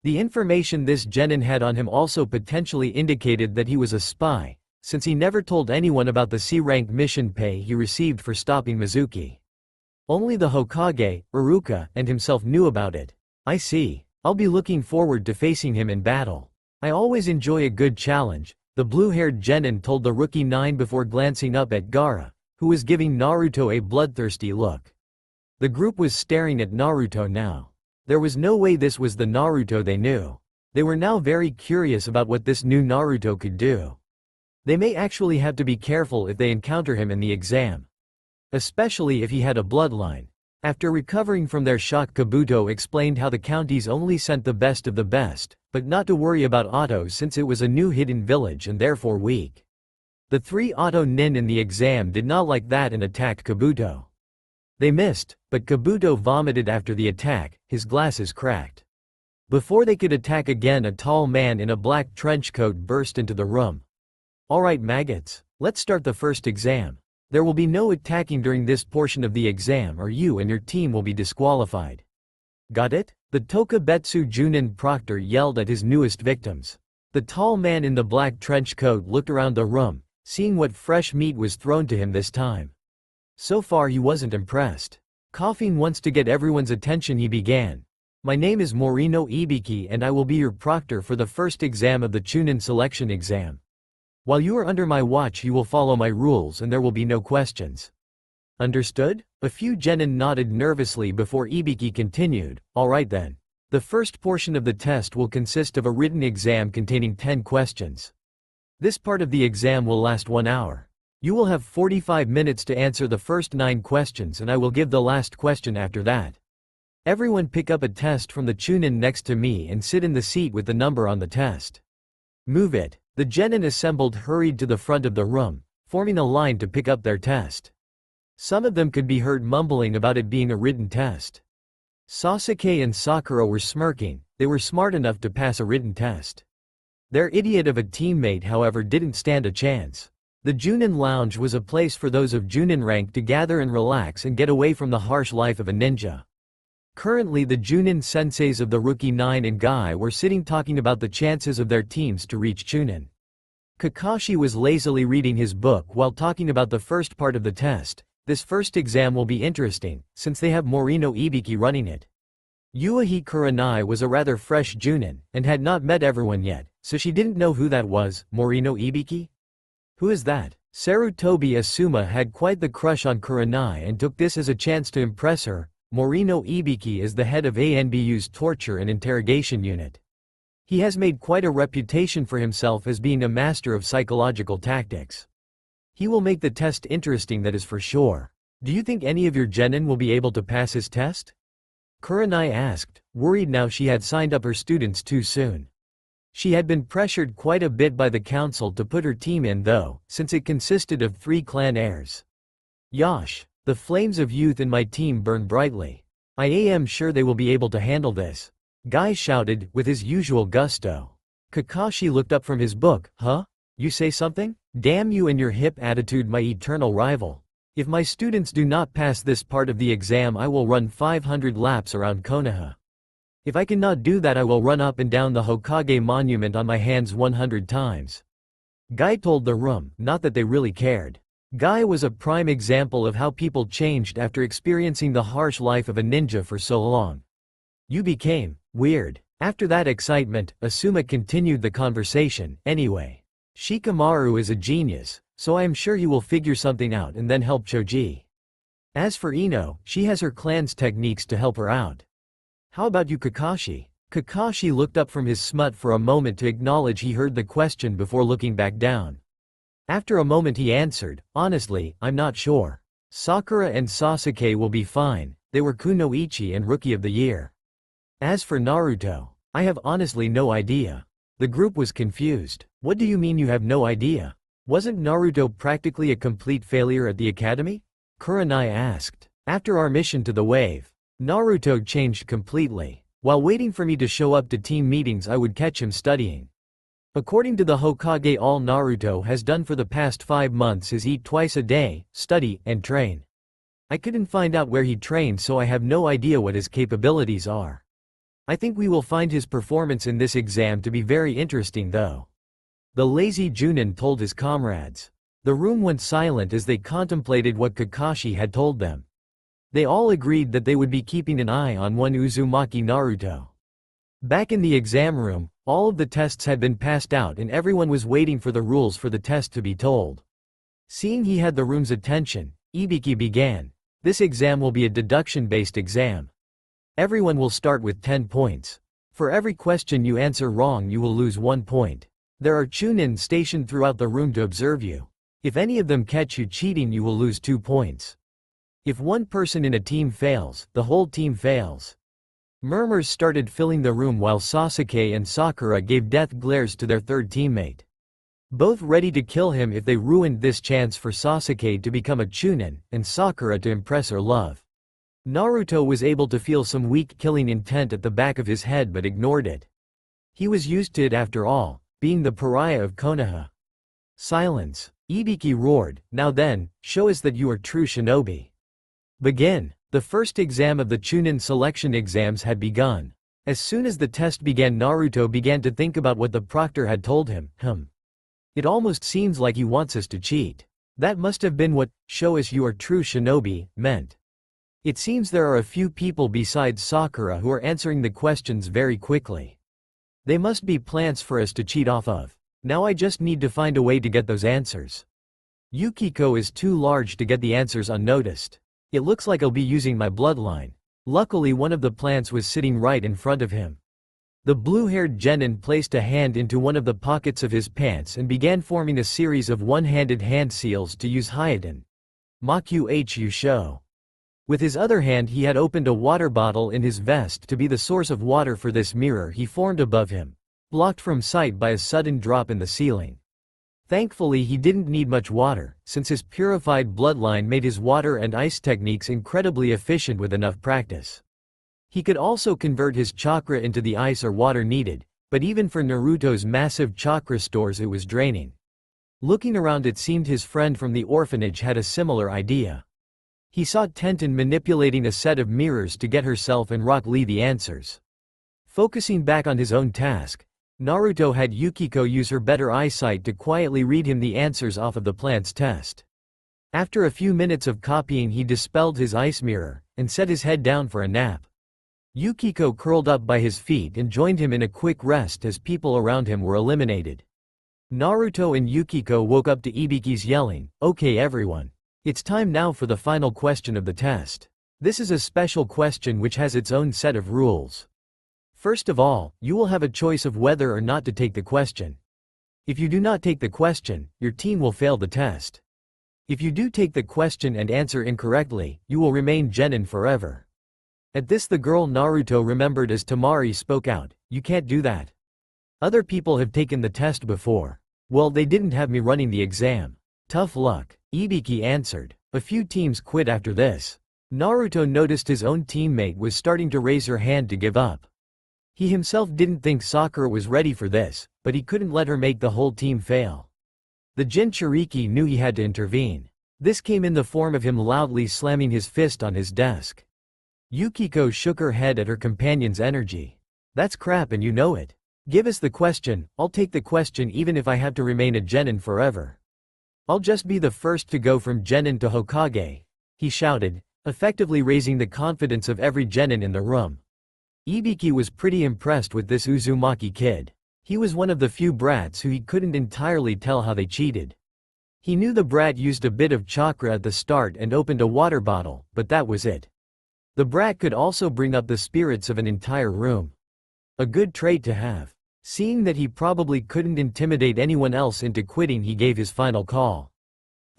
The information this genin had on him also potentially indicated that he was a spy, since he never told anyone about the C-rank mission pay he received for stopping Mizuki. Only the Hokage, Iruka, and himself knew about it. I see. I'll be looking forward to facing him in battle. I always enjoy a good challenge, the blue-haired genin told the rookie 9 before glancing up at Gaara, who was giving Naruto a bloodthirsty look. The group was staring at Naruto now. There was no way this was the Naruto they knew. They were now very curious about what this new Naruto could do. They may actually have to be careful if they encounter him in the exam. Especially if he had a bloodline. After recovering from their shock, Kabuto explained how the counties only sent the best of the best, but not to worry about Otto since it was a new hidden village and therefore weak. The 3 Otto nin in the exam did not like that and attacked Kabuto. They missed, but Kabuto vomited after the attack, his glasses cracked. Before they could attack again, a tall man in a black trench coat burst into the room. Alright maggots, let's start the first exam. There will be no attacking during this portion of the exam or you and your team will be disqualified. Got it? The Tokubetsu Junin proctor yelled at his newest victims. The tall man in the black trench coat looked around the room, seeing what fresh meat was thrown to him this time. So far he wasn't impressed. Coughing once to get everyone's attention, he began. My name is Morino Ibiki and I will be your proctor for the first exam of the Chunin selection exam. While you are under my watch you will follow my rules and there will be no questions. Understood? A few genin nodded nervously before Ibiki continued. Alright then. The first portion of the test will consist of a written exam containing 10 questions. This part of the exam will last 1 hour. You will have 45 minutes to answer the first 9 questions and I will give the last question after that. Everyone pick up a test from the Chunin next to me and sit in the seat with the number on the test. Move it. The genin assembled hurried to the front of the room, forming a line to pick up their test. Some of them could be heard mumbling about it being a written test. Sasuke and Sakura were smirking, they were smart enough to pass a written test. Their idiot of a teammate, however, didn't stand a chance. The Junin Lounge was a place for those of Junin rank to gather and relax and get away from the harsh life of a ninja. Currently the Junin senseis of the Rookie 9 and Guy were sitting talking about the chances of their teams to reach Chunin. Kakashi was lazily reading his book while talking about the first part of the test. This first exam will be interesting, since they have Morino Ibiki running it. Yuahi Kurenai was a rather fresh Junin, and had not met everyone yet, so she didn't know who that was. Morino Ibiki? Who is that? Sarutobi Asuma had quite the crush on Kurenai and took this as a chance to impress her. Morino Ibiki is the head of ANBU's torture and interrogation unit. He has made quite a reputation for himself as being a master of psychological tactics. He will make the test interesting, that is for sure. Do you think any of your genin will be able to pass his test? Kurenai asked, worried now she had signed up her students too soon. She had been pressured quite a bit by the council to put her team in though, since it consisted of 3 clan heirs. Yosh, the flames of youth in my team burn brightly. I am sure they will be able to handle this. Guy shouted, with his usual gusto. Kakashi looked up from his book. Huh? You say something? Damn you and your hip attitude, my eternal rival. If my students do not pass this part of the exam, I will run 500 laps around Konoha. If I cannot do that, I will run up and down the Hokage monument on my hands 100 times. Guy told the room, not that they really cared. Guy was a prime example of how people changed after experiencing the harsh life of a ninja for so long. You became weird. After that excitement, Asuma continued the conversation. Anyway, Shikamaru is a genius, so I am sure he will figure something out and then help Choji. As for Ino, she has her clan's techniques to help her out. How about you, Kakashi? Kakashi looked up from his smut for a moment to acknowledge he heard the question before looking back down. After a moment he answered, honestly, I'm not sure. Sakura and Sasuke will be fine, they were Kunoichi and Rookie of the Year. As for Naruto, I have honestly no idea. The group was confused. What do you mean you have no idea? Wasn't Naruto practically a complete failure at the academy? Kurenai asked. After our mission to the wave, Naruto changed completely. While waiting for me to show up to team meetings I would catch him studying. According to the Hokage, all Naruto has done for the past 5 months is eat twice a day, study, and train. I couldn't find out where he trained, so I have no idea what his capabilities are. I think we will find his performance in this exam to be very interesting though. The lazy Chunin told his comrades. The room went silent as they contemplated what Kakashi had told them. They all agreed that they would be keeping an eye on one Uzumaki Naruto. Back in the exam room, all of the tests had been passed out and everyone was waiting for the rules for the test to be told. Seeing he had the room's attention, Ibiki began. This exam will be a deduction-based exam. Everyone will start with 10 points. For every question you answer wrong you will lose 1 point. There are Chunin stationed throughout the room to observe you. If any of them catch you cheating you will lose 2 points. If one person in a team fails, the whole team fails. Murmurs started filling the room while Sasuke and Sakura gave death glares to their third teammate. Both ready to kill him if they ruined this chance for Sasuke to become a Chunin, and Sakura to impress her love. Naruto was able to feel some weak killing intent at the back of his head but ignored it. He was used to it after all, being the pariah of Konoha. Silence. Ibiki roared, now then, show us that you are true shinobi. Begin. The first exam of the Chunin selection exams had begun. As soon as the test began Naruto began to think about what the proctor had told him. It almost seems like he wants us to cheat. That must have been what, show us you are true shinobi, meant. It seems there are a few people besides Sakura who are answering the questions very quickly. They must be plants for us to cheat off of. Now I just need to find a way to get those answers. Yukiko is too large to get the answers unnoticed. It looks like I'll be using my bloodline. Luckily one of the plants was sitting right in front of him. The blue-haired genin placed a hand into one of the pockets of his pants and began forming a series of one-handed hand seals to use Hyoden. Maku Sho. With his other hand he had opened a water bottle in his vest to be the source of water for this mirror he formed above him, blocked from sight by a sudden drop in the ceiling. Thankfully he didn't need much water, since his purified bloodline made his water and ice techniques incredibly efficient with enough practice. He could also convert his chakra into the ice or water needed, but even for Naruto's massive chakra stores it was draining. Looking around it seemed his friend from the orphanage had a similar idea. He saw Tenten manipulating a set of mirrors to get herself and Rock Lee the answers. Focusing back on his own task, Naruto had Yukiko use her better eyesight to quietly read him the answers off of the plant's test. After a few minutes of copying he dispelled his ice mirror, and set his head down for a nap. Yukiko curled up by his feet and joined him in a quick rest as people around him were eliminated. Naruto and Yukiko woke up to Ibiki's yelling, "Okay everyone. It's time now for the final question of the test. This is a special question which has its own set of rules. First of all, you will have a choice of whether or not to take the question. If you do not take the question, your team will fail the test. If you do take the question and answer incorrectly, you will remain genin forever." At this the girl Naruto remembered as Tamari spoke out, "You can't do that. Other people have taken the test before. Well, they didn't have me running the exam. Tough luck." Ibiki answered. A few teams quit after this. Naruto noticed his own teammate was starting to raise her hand to give up. He himself didn't think Sakura was ready for this, but he couldn't let her make the whole team fail. The Jinchuriki knew he had to intervene. This came in the form of him loudly slamming his fist on his desk. Yukiko shook her head at her companion's energy. "That's crap and you know it. Give us the question, I'll take the question even if I have to remain a genin forever. I'll just be the first to go from genin to Hokage," he shouted, effectively raising the confidence of every genin in the room. Ibiki was pretty impressed with this Uzumaki kid. He was one of the few brats who he couldn't entirely tell how they cheated. He knew the brat used a bit of chakra at the start and opened a water bottle, but that was it. The brat could also bring up the spirits of an entire room. A good trait to have. Seeing that he probably couldn't intimidate anyone else into quitting, he gave his final call.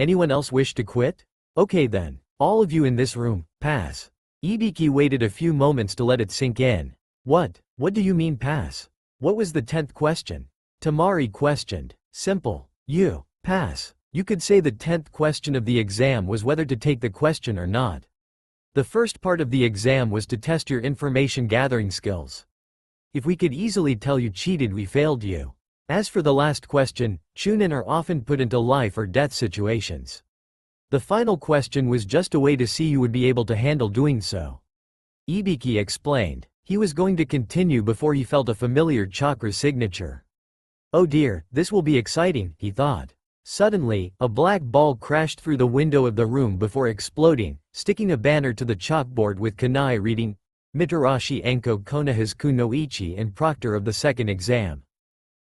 Anyone else wish to quit? Okay then. All of you in this room, pass. Ibiki waited a few moments to let it sink in. What do you mean pass? What was the 10th question? Tamari questioned. Simple. You, pass. You could say the 10th question of the exam was whether to take the question or not. The first part of the exam was to test your information gathering skills. If we could easily tell you cheated, we failed you. As for the last question, Chunin are often put into life or death situations. The final question was just a way to see you would be able to handle doing so. Ibiki explained. He was going to continue before he felt a familiar chakra signature. Oh dear, this will be exciting, he thought. Suddenly, a black ball crashed through the window of the room before exploding, sticking a banner to the chalkboard with kunai reading, Mitarashi Enko Konoha's Kunoichi and proctor of the second exam.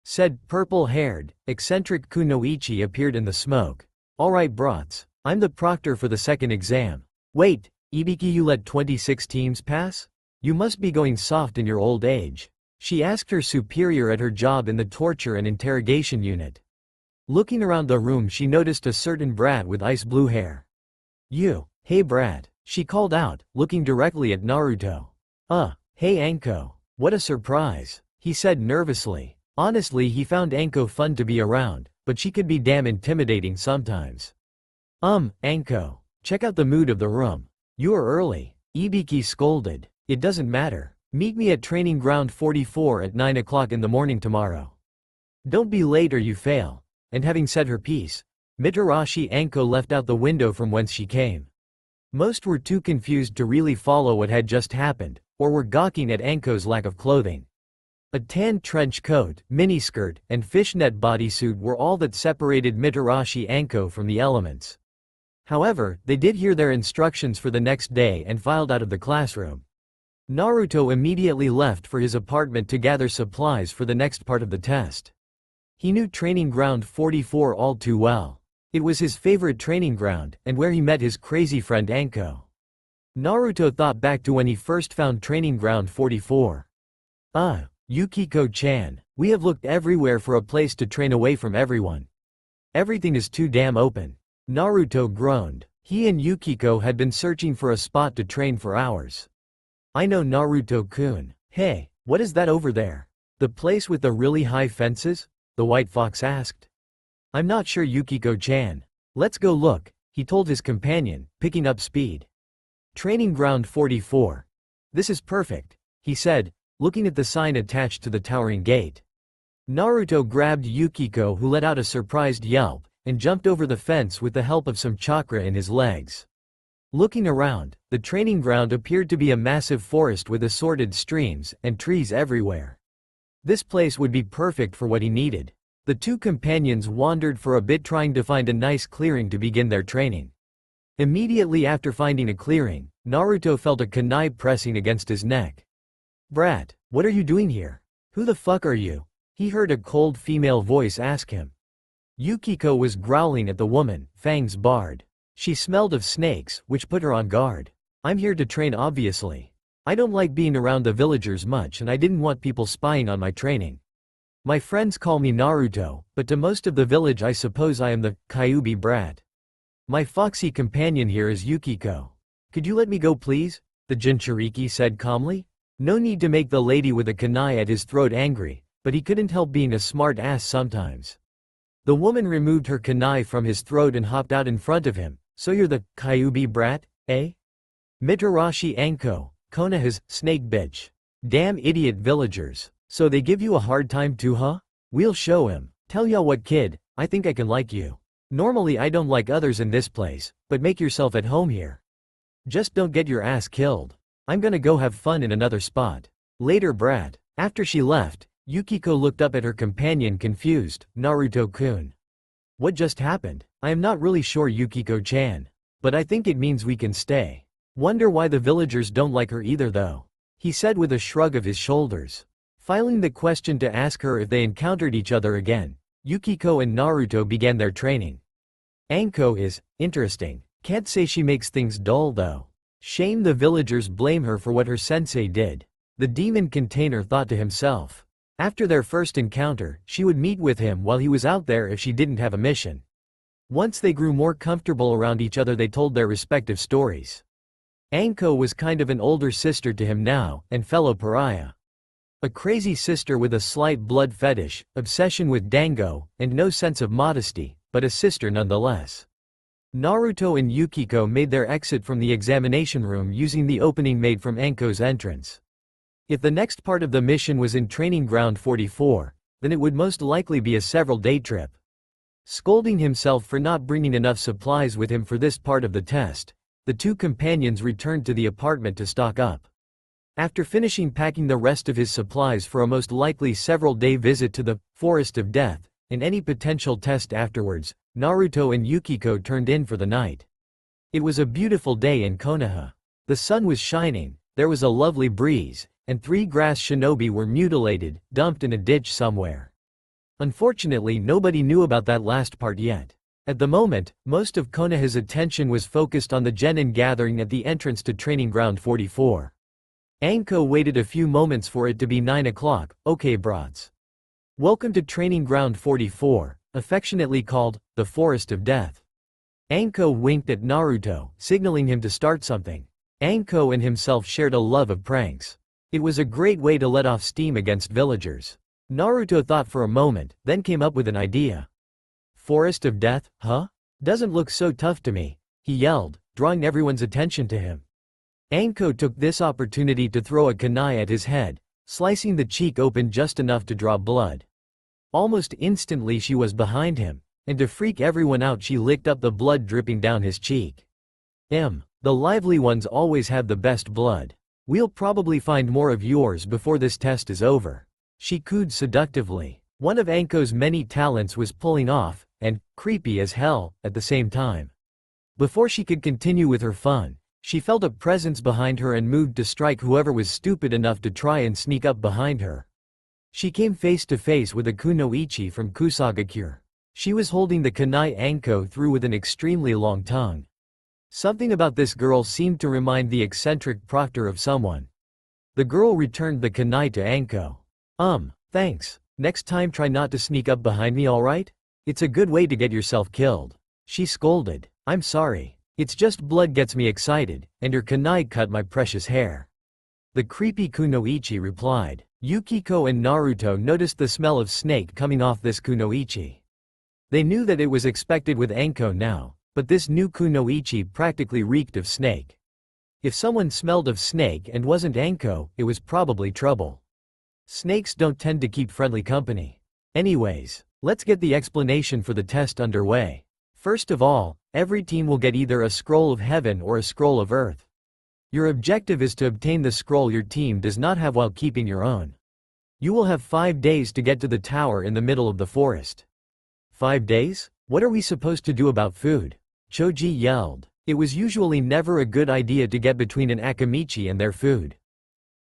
Said purple-haired, eccentric Kunoichi appeared in the smoke. Alright brats, I'm the proctor for the second exam. Wait, Ibiki, you let 26 teams pass? You must be going soft in your old age. She asked her superior at her job in the torture and interrogation unit. Looking around the room, she noticed a certain brat with ice blue hair. You, hey brat, she called out, looking directly at Naruto. Hey Anko. What a surprise, he said nervously. Honestly, he found Anko fun to be around, but she could be damn intimidating sometimes. Anko, check out the mood of the room. You are early, Ibiki scolded. It doesn't matter. Meet me at training ground 44 at 9 o'clock in the morning tomorrow. Don't be late or you fail. And having said her piece, Mitarashi Anko left out the window from whence she came. Most were too confused to really follow what had just happened, or were gawking at Anko's lack of clothing. A tan trench coat, miniskirt, and fishnet bodysuit were all that separated Mitarashi Anko from the elements. However, they did hear their instructions for the next day and filed out of the classroom. Naruto immediately left for his apartment to gather supplies for the next part of the test. He knew training ground 44 all too well. It was his favorite training ground, and where he met his crazy friend Anko. Naruto thought back to when he first found training ground 44. Yukiko-chan, we have looked everywhere for a place to train away from everyone. Everything is too damn open. Naruto groaned. He and Yukiko had been searching for a spot to train for hours. I know, Naruto-kun. Hey, what is that over there? The place with the really high fences? The white fox asked. I'm not sure, Yukiko-chan. Let's go look, he told his companion, picking up speed. Training ground 44. This is perfect, he said, looking at the sign attached to the towering gate. Naruto grabbed Yukiko, who let out a surprised yelp, and jumped over the fence with the help of some chakra in his legs. Looking around, the training ground appeared to be a massive forest with assorted streams and trees everywhere. This place would be perfect for what he needed. The two companions wandered for a bit, trying to find a nice clearing to begin their training. Immediately after finding a clearing, Naruto felt a kunai pressing against his neck. Brat, what are you doing here? Who the fuck are you? He heard a cold female voice ask him. Yukiko was growling at the woman, fangs bared. She smelled of snakes, which put her on guard. I'm here to train, obviously. I don't like being around the villagers much, and I didn't want people spying on my training. My friends call me Naruto, but to most of the village I suppose I am the Kyuubi brat. My foxy companion here is Yukiko. Could you let me go please? The Jinchuriki said calmly. No need to make the lady with a kunai at his throat angry, but he couldn't help being a smart ass sometimes. The woman removed her kunai from his throat and hopped out in front of him. So you're the Kyuubi brat, eh? Mitarashi Anko, Konoha's snake bitch. Damn idiot villagers. So they give you a hard time too, huh? We'll show him. Tell ya what, kid, I think I can like you. Normally I don't like others in this place, but make yourself at home here. Just don't get your ass killed. I'm gonna go have fun in another spot. Later, brat. After she left, Yukiko looked up at her companion, confused. Naruto-kun. What just happened? I am not really sure, Yukiko-chan. But I think it means we can stay. Wonder why the villagers don't like her either though. he said with a shrug of his shoulders. Filing the question to ask her if they encountered each other again, Yukiko and Naruto began their training. Anko is interesting. Can't say she makes things dull though. Shame the villagers blame her for what her sensei did. The demon container thought to himself. After their first encounter, she would meet with him while he was out there if she didn't have a mission. Once they grew more comfortable around each other, they told their respective stories. Anko was kind of an older sister to him now, and fellow pariah. A crazy sister with a slight blood fetish, obsession with dango, and no sense of modesty, but a sister nonetheless. Naruto and Yukiko made their exit from the examination room using the opening made from Anko's entrance. If the next part of the mission was in Training Ground 44, then it would most likely be a several-day trip. Scolding himself for not bringing enough supplies with him for this part of the test, the two companions returned to the apartment to stock up. After finishing packing the rest of his supplies for a most likely several-day visit to the Forest of Death, and any potential test afterwards, Naruto and Yukiko turned in for the night. It was a beautiful day in Konoha. The sun was shining, there was a lovely breeze, and 3 grass shinobi were mutilated, dumped in a ditch somewhere. Unfortunately, nobody knew about that last part yet. At the moment, most of Konoha's attention was focused on the genin gathering at the entrance to Training Ground 44. Anko waited a few moments for it to be 9 o'clock. Okay broads. Welcome to Training Ground 44, affectionately called the Forest of Death. Anko winked at Naruto, signaling him to start something. Anko and himself shared a love of pranks. It was a great way to let off steam against villagers. Naruto thought for a moment, then came up with an idea. Forest of Death, huh? Doesn't look so tough to me, he yelled, drawing everyone's attention to him. Anko took this opportunity to throw a kunai at his head, slicing the cheek open just enough to draw blood. Almost instantly she was behind him, and to freak everyone out she licked up the blood dripping down his cheek. The lively ones always have the best blood. We'll probably find more of yours before this test is over. She cooed seductively. One of Anko's many talents was pulling off, and creepy as hell, at the same time. Before she could continue with her fun, she felt a presence behind her and moved to strike whoever was stupid enough to try and sneak up behind her. She came face to face with a kunoichi from Kusagakure. She was holding the kunai Anko threw with an extremely long tongue. Something about this girl seemed to remind the eccentric proctor of someone. The girl returned the kunai to Anko. Thanks. Next time try not to sneak up behind me, alright? It's a good way to get yourself killed. She scolded. I'm sorry. It's just blood gets me excited, and your kunai cut my precious hair. The creepy kunoichi replied. Yukiko and Naruto noticed the smell of snake coming off this kunoichi. They knew that it was expected with Anko now, but this new kunoichi practically reeked of snake. If someone smelled of snake and wasn't Anko, it was probably trouble. Snakes don't tend to keep friendly company. Anyways, let's get the explanation for the test underway. First of all, every team will get either a scroll of heaven or a scroll of earth. Your objective is to obtain the scroll your team does not have while keeping your own. You will have 5 days to get to the tower in the middle of the forest. 5 days? What are we supposed to do about food? Choji yelled. It was usually never a good idea to get between an Akamichi and their food.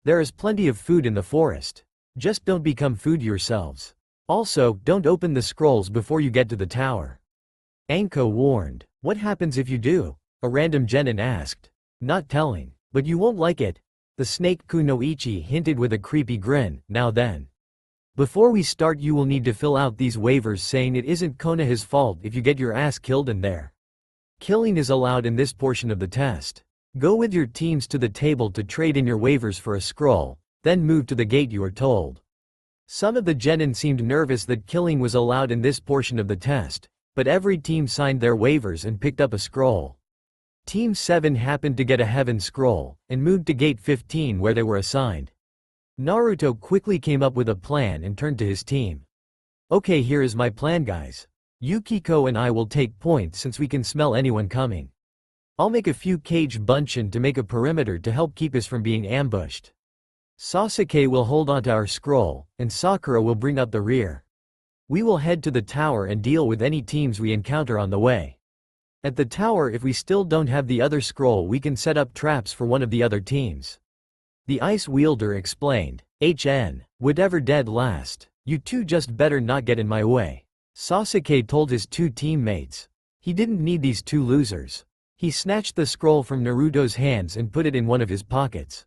There is plenty of food in the forest. Just don't become food yourselves. Also, don't open the scrolls before you get to the tower. Anko warned. What happens if you do? A random genin asked. Not telling. But you won't like it. The snake kunoichi hinted with a creepy grin. Now then. Before we start you will need to fill out these waivers saying it isn't Konoha's fault if you get your ass killed in there. Killing is allowed in this portion of the test. Go with your teams to the table to trade in your waivers for a scroll, then move to the gate you are told. Some of the genin seemed nervous that killing was allowed in this portion of the test, but every team signed their waivers and picked up a scroll. Team 7 happened to get a heaven scroll, and moved to gate 15 where they were assigned. Naruto quickly came up with a plan and turned to his team. Okay, here is my plan guys. Yukiko and I will take points since we can smell anyone coming. I'll make a few cage bunshin to make a perimeter to help keep us from being ambushed. Sasuke will hold onto our scroll, and Sakura will bring up the rear. We will head to the tower and deal with any teams we encounter on the way. At the tower if we still don't have the other scroll we can set up traps for one of the other teams. The ice wielder explained. Whatever dead last. You two just better not get in my way. Sasuke told his two teammates. He didn't need these two losers. He snatched the scroll from Naruto's hands and put it in one of his pockets.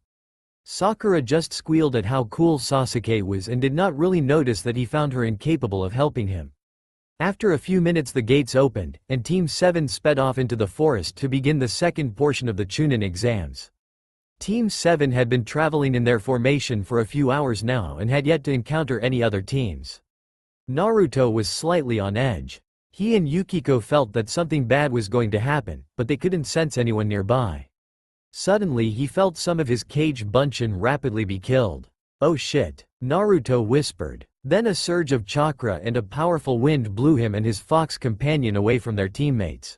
Sakura just squealed at how cool Sasuke was and did not really notice that he found her incapable of helping him. After a few minutes the gates opened, and Team 7 sped off into the forest to begin the second portion of the Chunin exams. Team 7 had been traveling in their formation for a few hours now and had yet to encounter any other teams. Naruto was slightly on edge. He and Yukiko felt that something bad was going to happen, but they couldn't sense anyone nearby. Suddenly he felt some of his Kage Bunshin rapidly be killed. Oh shit, Naruto whispered. Then a surge of chakra and a powerful wind blew him and his fox companion away from their teammates.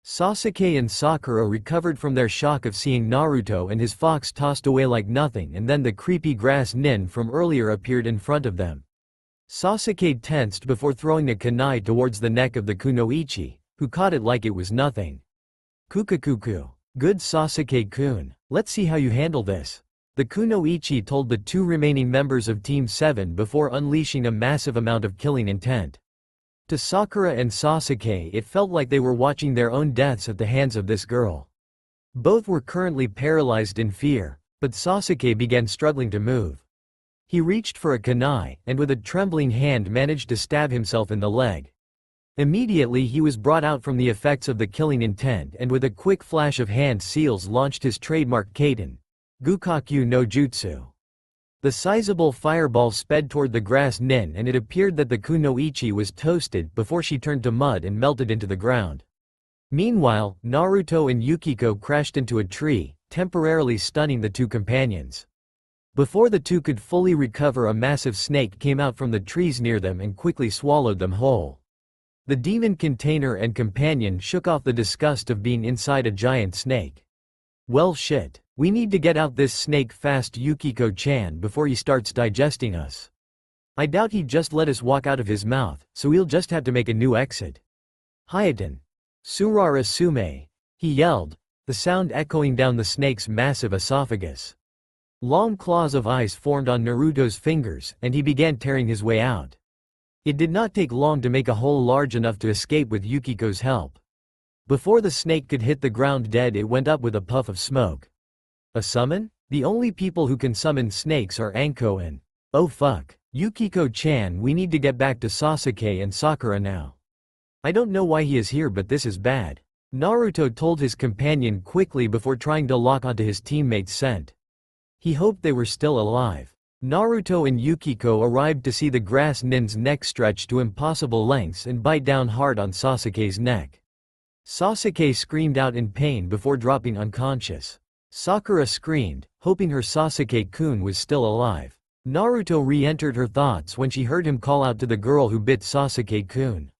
Sasuke and Sakura recovered from their shock of seeing Naruto and his fox tossed away like nothing, and then the creepy grass nin from earlier appeared in front of them. Sasuke tensed before throwing a kunai towards the neck of the kunoichi, who caught it like it was nothing. Kukakuku. Good Sasuke-kun. Let's see how you handle this. The kunoichi told the two remaining members of Team 7 before unleashing a massive amount of killing intent. To Sakura and Sasuke it felt like they were watching their own deaths at the hands of this girl. Both were currently paralyzed in fear, but Sasuke began struggling to move. He reached for a kunai, and with a trembling hand managed to stab himself in the leg. Immediately he was brought out from the effects of the killing intent and with a quick flash of hand seals launched his trademark Kaden. Gukakyu no Jutsu. The sizable fireball sped toward the grass nin and it appeared that the kunoichi was toasted before she turned to mud and melted into the ground. Meanwhile, Naruto and Yukiko crashed into a tree, temporarily stunning the two companions. Before the two could fully recover, a massive snake came out from the trees near them and quickly swallowed them whole. The demon container and companion shook off the disgust of being inside a giant snake. Well shit. We need to get out this snake fast, Yukiko-chan, before he starts digesting us. I doubt he'd just let us walk out of his mouth, so we'll just have to make a new exit. Hayaten. Surara Sume. He yelled, the sound echoing down the snake's massive esophagus. Long claws of ice formed on Naruto's fingers, and he began tearing his way out. It did not take long to make a hole large enough to escape with Yukiko's help. Before the snake could hit the ground dead, it went up with a puff of smoke. A summon? The only people who can summon snakes are Anko and… Oh fuck. Yukiko-chan, we need to get back to Sasuke and Sakura now. I don't know why he is here, but this is bad. Naruto told his companion quickly before trying to lock onto his teammate's scent. He hoped they were still alive. Naruto and Yukiko arrived to see the grass nin's neck stretch to impossible lengths and bite down hard on Sasuke's neck. Sasuke screamed out in pain before dropping unconscious. Sakura screamed, hoping her Sasuke-kun was still alive. Naruto re-entered her thoughts when she heard him call out to the girl who bit Sasuke-kun.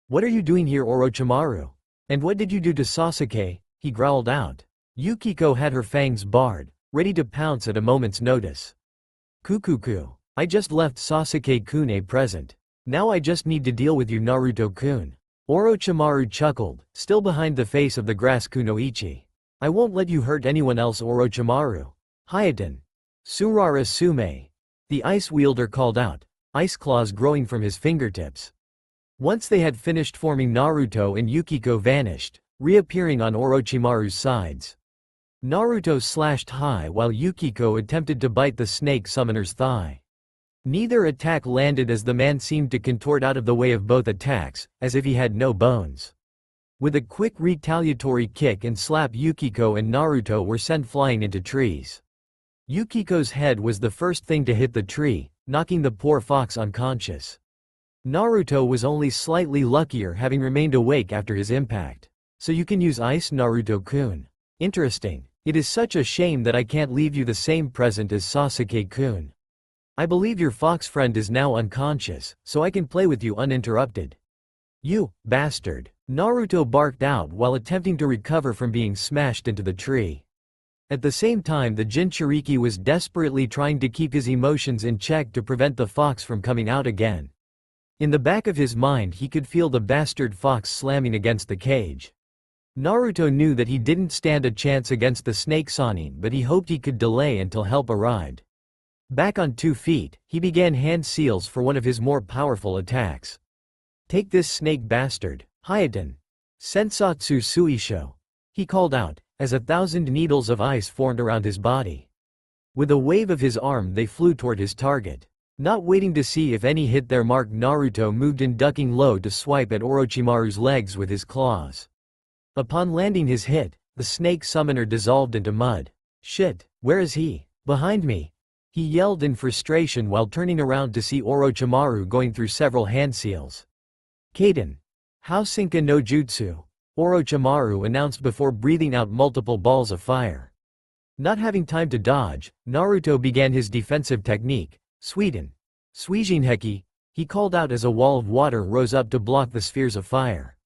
What are you doing here, Orochimaru? And what did you do to Sasuke? He growled out. Yukiko had her fangs bared, ready to pounce at a moment's notice. Kukuku. I just left Sasuke-kun a present. Now I just need to deal with you, Naruto-kun. Orochimaru chuckled, still behind the face of the grass kunoichi. I won't let you hurt anyone else, Orochimaru. Hayaten. Surara Sume. The ice wielder called out, ice claws growing from his fingertips. Once they had finished forming, Naruto and Yukiko vanished, reappearing on Orochimaru's sides. Naruto slashed high while Yukiko attempted to bite the snake summoner's thigh. Neither attack landed as the man seemed to contort out of the way of both attacks, as if he had no bones. With a quick retaliatory kick and slap, Yukiko and Naruto were sent flying into trees. Yukiko's head was the first thing to hit the tree, knocking the poor fox unconscious. Naruto was only slightly luckier, having remained awake after his impact. So you can use ice, Naruto-kun. Interesting. It is such a shame that I can't leave you the same present as Sasuke-kun. I believe your fox friend is now unconscious, so I can play with you uninterrupted. You bastard. Naruto barked out while attempting to recover from being smashed into the tree. At the same time, the Jinchuriki was desperately trying to keep his emotions in check to prevent the fox from coming out again. In the back of his mind he could feel the bastard fox slamming against the cage. Naruto knew that he didn't stand a chance against the snake Sannin, but he hoped he could delay until help arrived. Back on 2 feet, he began hand seals for one of his more powerful attacks. "Take this, snake bastard, Hayaten. Sensatsu Suisho," he called out, as 1,000 needles of ice formed around his body. With a wave of his arm they flew toward his target. Not waiting to see if any hit their mark, Naruto moved in, ducking low to swipe at Orochimaru's legs with his claws. Upon landing his hit, the snake summoner dissolved into mud. "Shit, where is he? Behind me!" he yelled in frustration while turning around to see Orochimaru going through several hand seals. "Kaden. Housinka no Jutsu," Orochimaru announced before breathing out multiple balls of fire. Not having time to dodge, Naruto began his defensive technique, Suijinheki, he called out as a wall of water rose up to block the spheres of fire.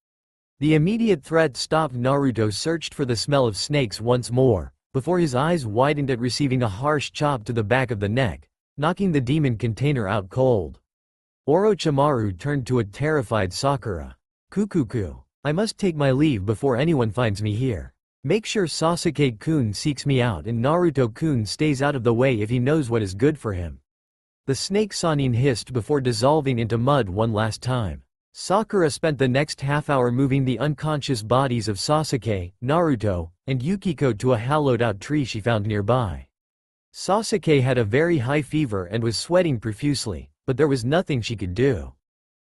The immediate threat stopped. Naruto searched for the smell of snakes once more, before his eyes widened at receiving a harsh chop to the back of the neck, knocking the demon container out cold. Orochimaru turned to a terrified Sakura. "Kukuku. I must take my leave before anyone finds me here. Make sure Sasuke-kun seeks me out and Naruto-kun stays out of the way if he knows what is good for him." The snake Sannin hissed before dissolving into mud one last time. Sakura spent the next half-hour moving the unconscious bodies of Sasuke, Naruto, and Yukiko to a hollowed-out tree she found nearby. Sasuke had a very high fever and was sweating profusely, but there was nothing she could do.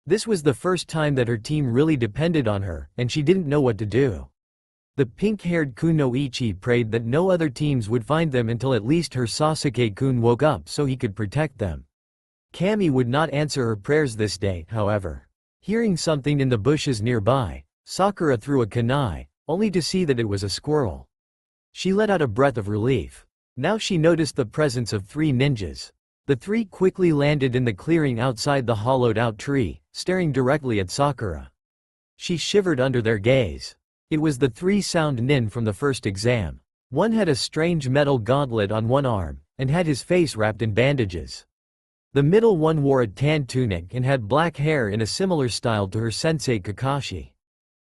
This was the first time that her team really depended on her, and she didn't know what to do. The pink-haired Kunoichi prayed that no other teams would find them until at least her Sasuke-kun woke up so he could protect them. Kami would not answer her prayers this day, however. Hearing something in the bushes nearby, Sakura threw a kunai, only to see that it was a squirrel. She let out a breath of relief. Now she noticed the presence of 3 ninjas. The 3 quickly landed in the clearing outside the hollowed-out tree, staring directly at Sakura. She shivered under their gaze. It was the 3 sound nin from the first exam. One had a strange metal gauntlet on one arm, and had his face wrapped in bandages. The middle one wore a tan tunic and had black hair in a similar style to her sensei Kakashi.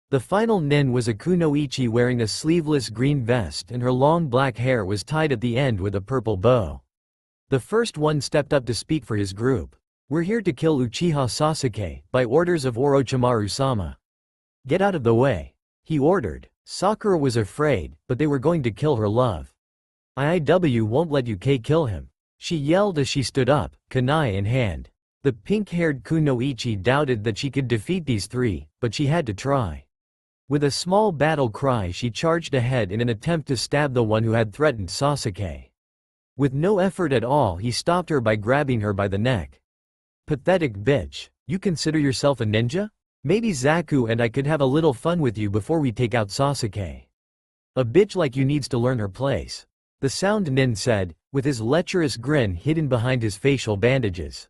The final nin was a kunoichi wearing a sleeveless green vest, and her long black hair was tied at the end with a purple bow. The first one stepped up to speak for his group. "We're here to kill Uchiha Sasuke, by orders of Orochimaru-sama. Get out of the way," he ordered. Sakura was afraid, but they were going to kill her love. "IIW won't let you kill him," she yelled as she stood up, kunai in hand. The pink-haired kunoichi doubted that she could defeat these 3, but she had to try. With a small battle cry she charged ahead in an attempt to stab the one who had threatened Sasuke. With no effort at all he stopped her by grabbing her by the neck. "Pathetic bitch, you consider yourself a ninja? Maybe Zaku and I could have a little fun with you before we take out Sasuke. A bitch like you needs to learn her place," the sound nin said, with his lecherous grin hidden behind his facial bandages.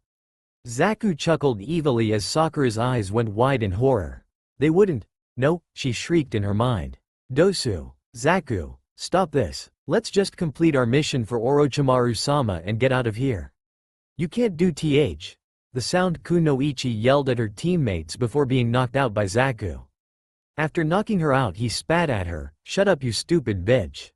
Zaku chuckled evilly as Sakura's eyes went wide in horror. "They wouldn't. No," she shrieked in her mind. "Dosu, Zaku, stop this. Let's just complete our mission for Orochimaru-sama and get out of here." "You can't do th," the sound kunoichi yelled at her teammates before being knocked out by Zaku. After knocking her out he spat at her, "Shut up, you stupid bitch.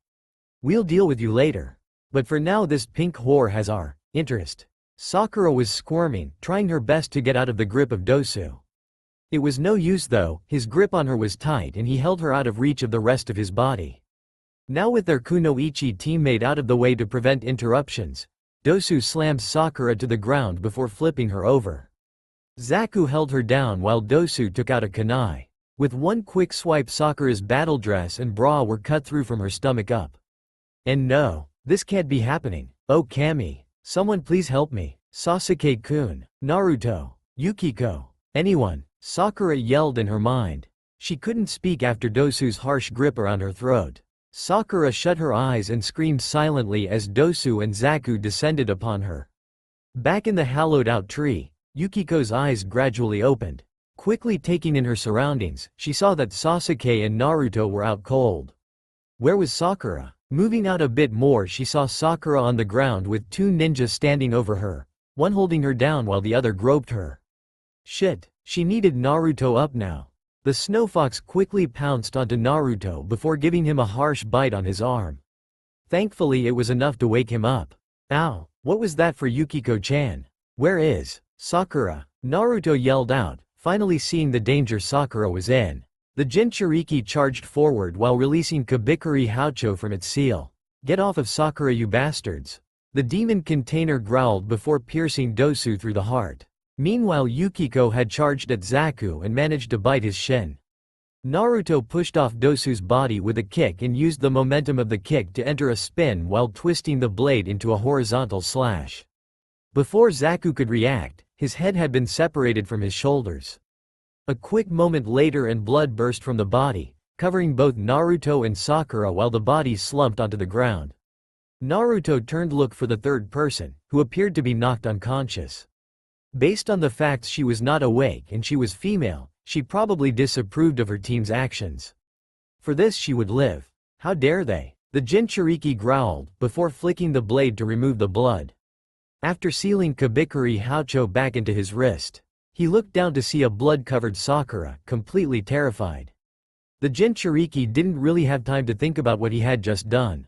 We'll deal with you later. But for now this pink whore has our interest." Sakura was squirming, trying her best to get out of the grip of Dosu. It was no use though, his grip on her was tight and he held her out of reach of the rest of his body. Now with their kunoichi teammate out of the way to prevent interruptions, Dosu slammed Sakura to the ground before flipping her over. Zaku held her down while Dosu took out a kunai. With one quick swipe Sakura's battle dress and bra were cut through from her stomach up. "And no, this can't be happening. Oh Kami, someone please help me. Sasuke-kun, Naruto, Yukiko, anyone," Sakura yelled in her mind. She couldn't speak after Dosu's harsh grip around her throat. Sakura shut her eyes and screamed silently as Dosu and Zaku descended upon her. Back in the hollowed-out tree, Yukiko's eyes gradually opened. Quickly taking in her surroundings, she saw that Sasuke and Naruto were out cold. Where was Sakura? Moving out a bit more she saw Sakura on the ground with 2 ninjas standing over her, one holding her down while the other groped her. Shit, she needed Naruto up now. The snow fox quickly pounced onto Naruto before giving him a harsh bite on his arm. Thankfully it was enough to wake him up. Ow, what was that for Yukiko-chan? Where is Sakura? Naruto yelled out, finally seeing the danger Sakura was in. The Jinchuriki charged forward while releasing Kabikuri Houcho from its seal. Get off of Sakura, you bastards. The demon container growled before piercing Dosu through the heart. Meanwhile Yukiko had charged at Zaku and managed to bite his shin. Naruto pushed off Dosu's body with a kick and used the momentum of the kick to enter a spin while twisting the blade into a horizontal slash. Before Zaku could react, his head had been separated from his shoulders. A quick moment later and blood burst from the body, covering both Naruto and Sakura while the body slumped onto the ground. Naruto turned to look for the third person, who appeared to be knocked unconscious. Based on the facts she was not awake and she was female, she probably disapproved of her team's actions. For this she would live. How dare they? The Jinchuriki growled, before flicking the blade to remove the blood. After sealing Kabikuri Houcho back into his wrist, he looked down to see a blood-covered Sakura, completely terrified. The Jinchuriki didn't really have time to think about what he had just done.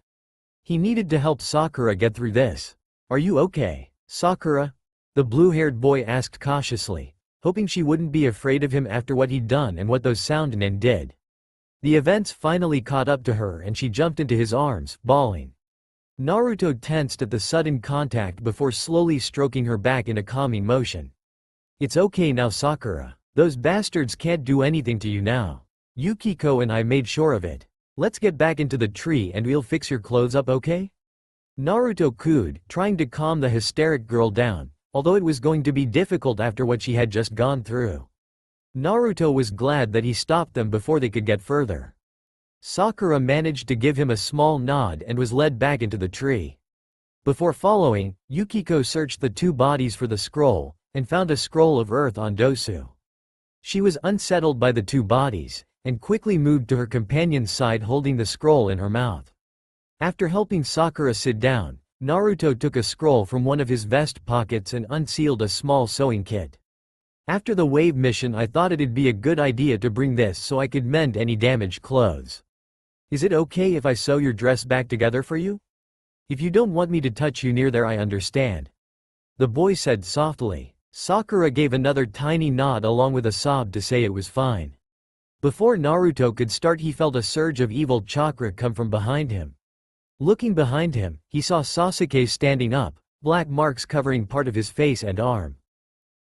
He needed to help Sakura get through this. Are you okay, Sakura? The blue-haired boy asked cautiously, hoping she wouldn't be afraid of him after what he'd done and what those Soundnen did. The events finally caught up to her and she jumped into his arms, bawling. Naruto tensed at the sudden contact before slowly stroking her back in a calming motion. It's okay now, Sakura. Those bastards can't do anything to you now. Yukiko and I made sure of it. Let's get back into the tree and we'll fix your clothes up, okay? Naruto cooed, trying to calm the hysteric girl down, although it was going to be difficult after what she had just gone through. Naruto was glad that he stopped them before they could get further. Sakura managed to give him a small nod and was led back into the tree. Before following, Yukiko searched the two bodies for the scroll, and found a scroll of earth on Dosu. She was unsettled by the two bodies, and quickly moved to her companion's side holding the scroll in her mouth. After helping Sakura sit down, Naruto took a scroll from one of his vest pockets and unsealed a small sewing kit. After the wave mission I thought it'd be a good idea to bring this so I could mend any damaged clothes. Is it okay if I sew your dress back together for you? If you don't want me to touch you near there, I understand. The boy said softly. Sakura gave another tiny nod along with a sob to say it was fine. Before Naruto could start he felt a surge of evil chakra come from behind him. Looking behind him, he saw Sasuke standing up, black marks covering part of his face and arm.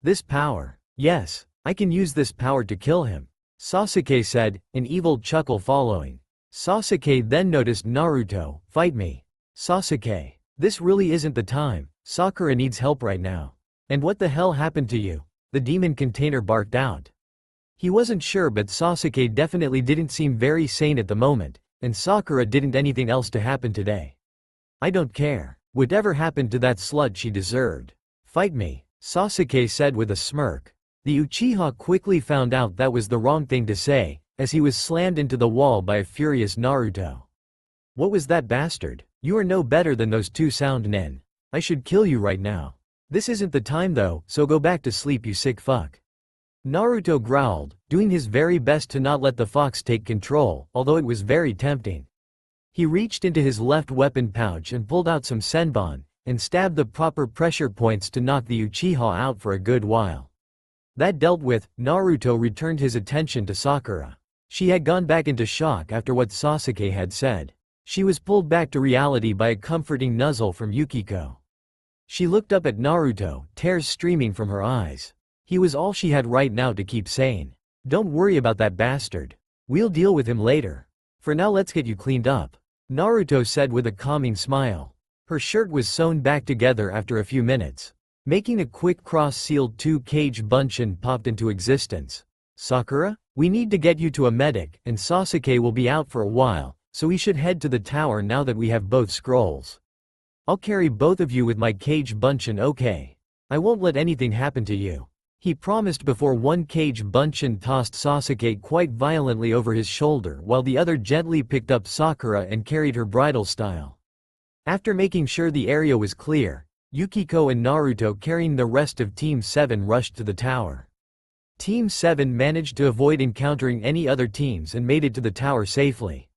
This power. Yes, I can use this power to kill him, Sasuke said, an evil chuckle following. Sasuke then noticed Naruto. Fight me. Sasuke. This really isn't the time. Sakura needs help right now. And what the hell happened to you? The demon container barked out. He wasn't sure, but Sasuke definitely didn't seem very sane at the moment. And Sakura didn't anything else to happen today. I don't care. Whatever happened to that slut, she deserved. Fight me, Sasuke said with a smirk. The Uchiha quickly found out that was the wrong thing to say, as he was slammed into the wall by a furious Naruto. What was that bastard? You are no better than those two Soundnen. I should kill you right now. This isn't the time though, so go back to sleep, you sick fuck. Naruto growled, doing his very best to not let the fox take control, although it was very tempting. He reached into his left weapon pouch and pulled out some senbon, and stabbed the proper pressure points to knock the Uchiha out for a good while. That dealt with, Naruto returned his attention to Sakura. She had gone back into shock after what Sasuke had said. She was pulled back to reality by a comforting nuzzle from Yukiko. She looked up at Naruto, tears streaming from her eyes. He was all she had right now to keep sane. Don't worry about that bastard. We'll deal with him later. For now let's get you cleaned up, Naruto said with a calming smile. Her shirt was sewn back together after a few minutes. Making a quick cross-sealed 2-cage bunshin popped into existence. Sakura? We need to get you to a medic, and Sasuke will be out for a while, so we should head to the tower now that we have both scrolls. I'll carry both of you with my cage bunshin, okay? I won't let anything happen to you, he promised before one cage bunshin tossed Sasuke quite violently over his shoulder while the other gently picked up Sakura and carried her bridal style. After making sure the area was clear, Yukiko and Naruto carrying the rest of Team 7 rushed to the tower. Team 7 managed to avoid encountering any other teams and made it to the tower safely.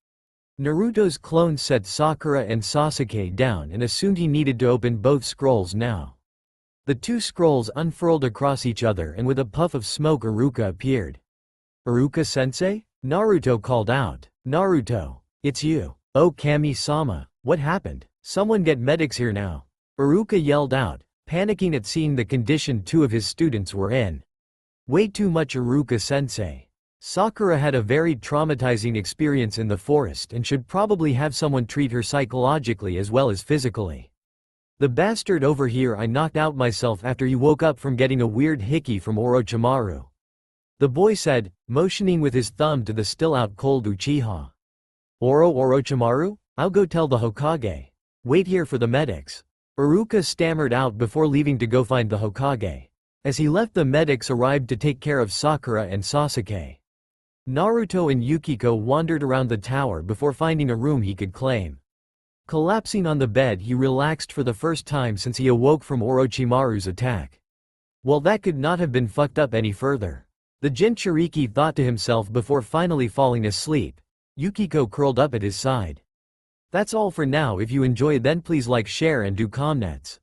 Naruto's clones set Sakura and Sasuke down and assumed he needed to open both scrolls now. The two scrolls unfurled across each other and with a puff of smoke Iruka appeared. "Iruka-sensei?" Naruto called out. "Naruto, it's you. Oh Kami-sama, what happened? Someone get medics here now." Iruka yelled out, panicking at seeing the condition two of his students were in. "Way too much Iruka-sensei. Sakura had a very traumatizing experience in the forest and should probably have someone treat her psychologically as well as physically. The bastard over here I knocked out myself after he woke up from getting a weird hickey from Orochimaru," the boy said, motioning with his thumb to the still-out cold Uchiha. Orochimaru? I'll go tell the Hokage. Wait here for the medics." Iruka stammered out before leaving to go find the Hokage. As he left, the medics arrived to take care of Sakura and Sasuke. Naruto and Yukiko wandered around the tower before finding a room he could claim. Collapsing on the bed, he relaxed for the first time since he awoke from Orochimaru's attack. Well, that could not have been fucked up any further. The Jinchuriki thought to himself before finally falling asleep. Yukiko curled up at his side. That's all for now. If you enjoyed, then please like, share and do comments.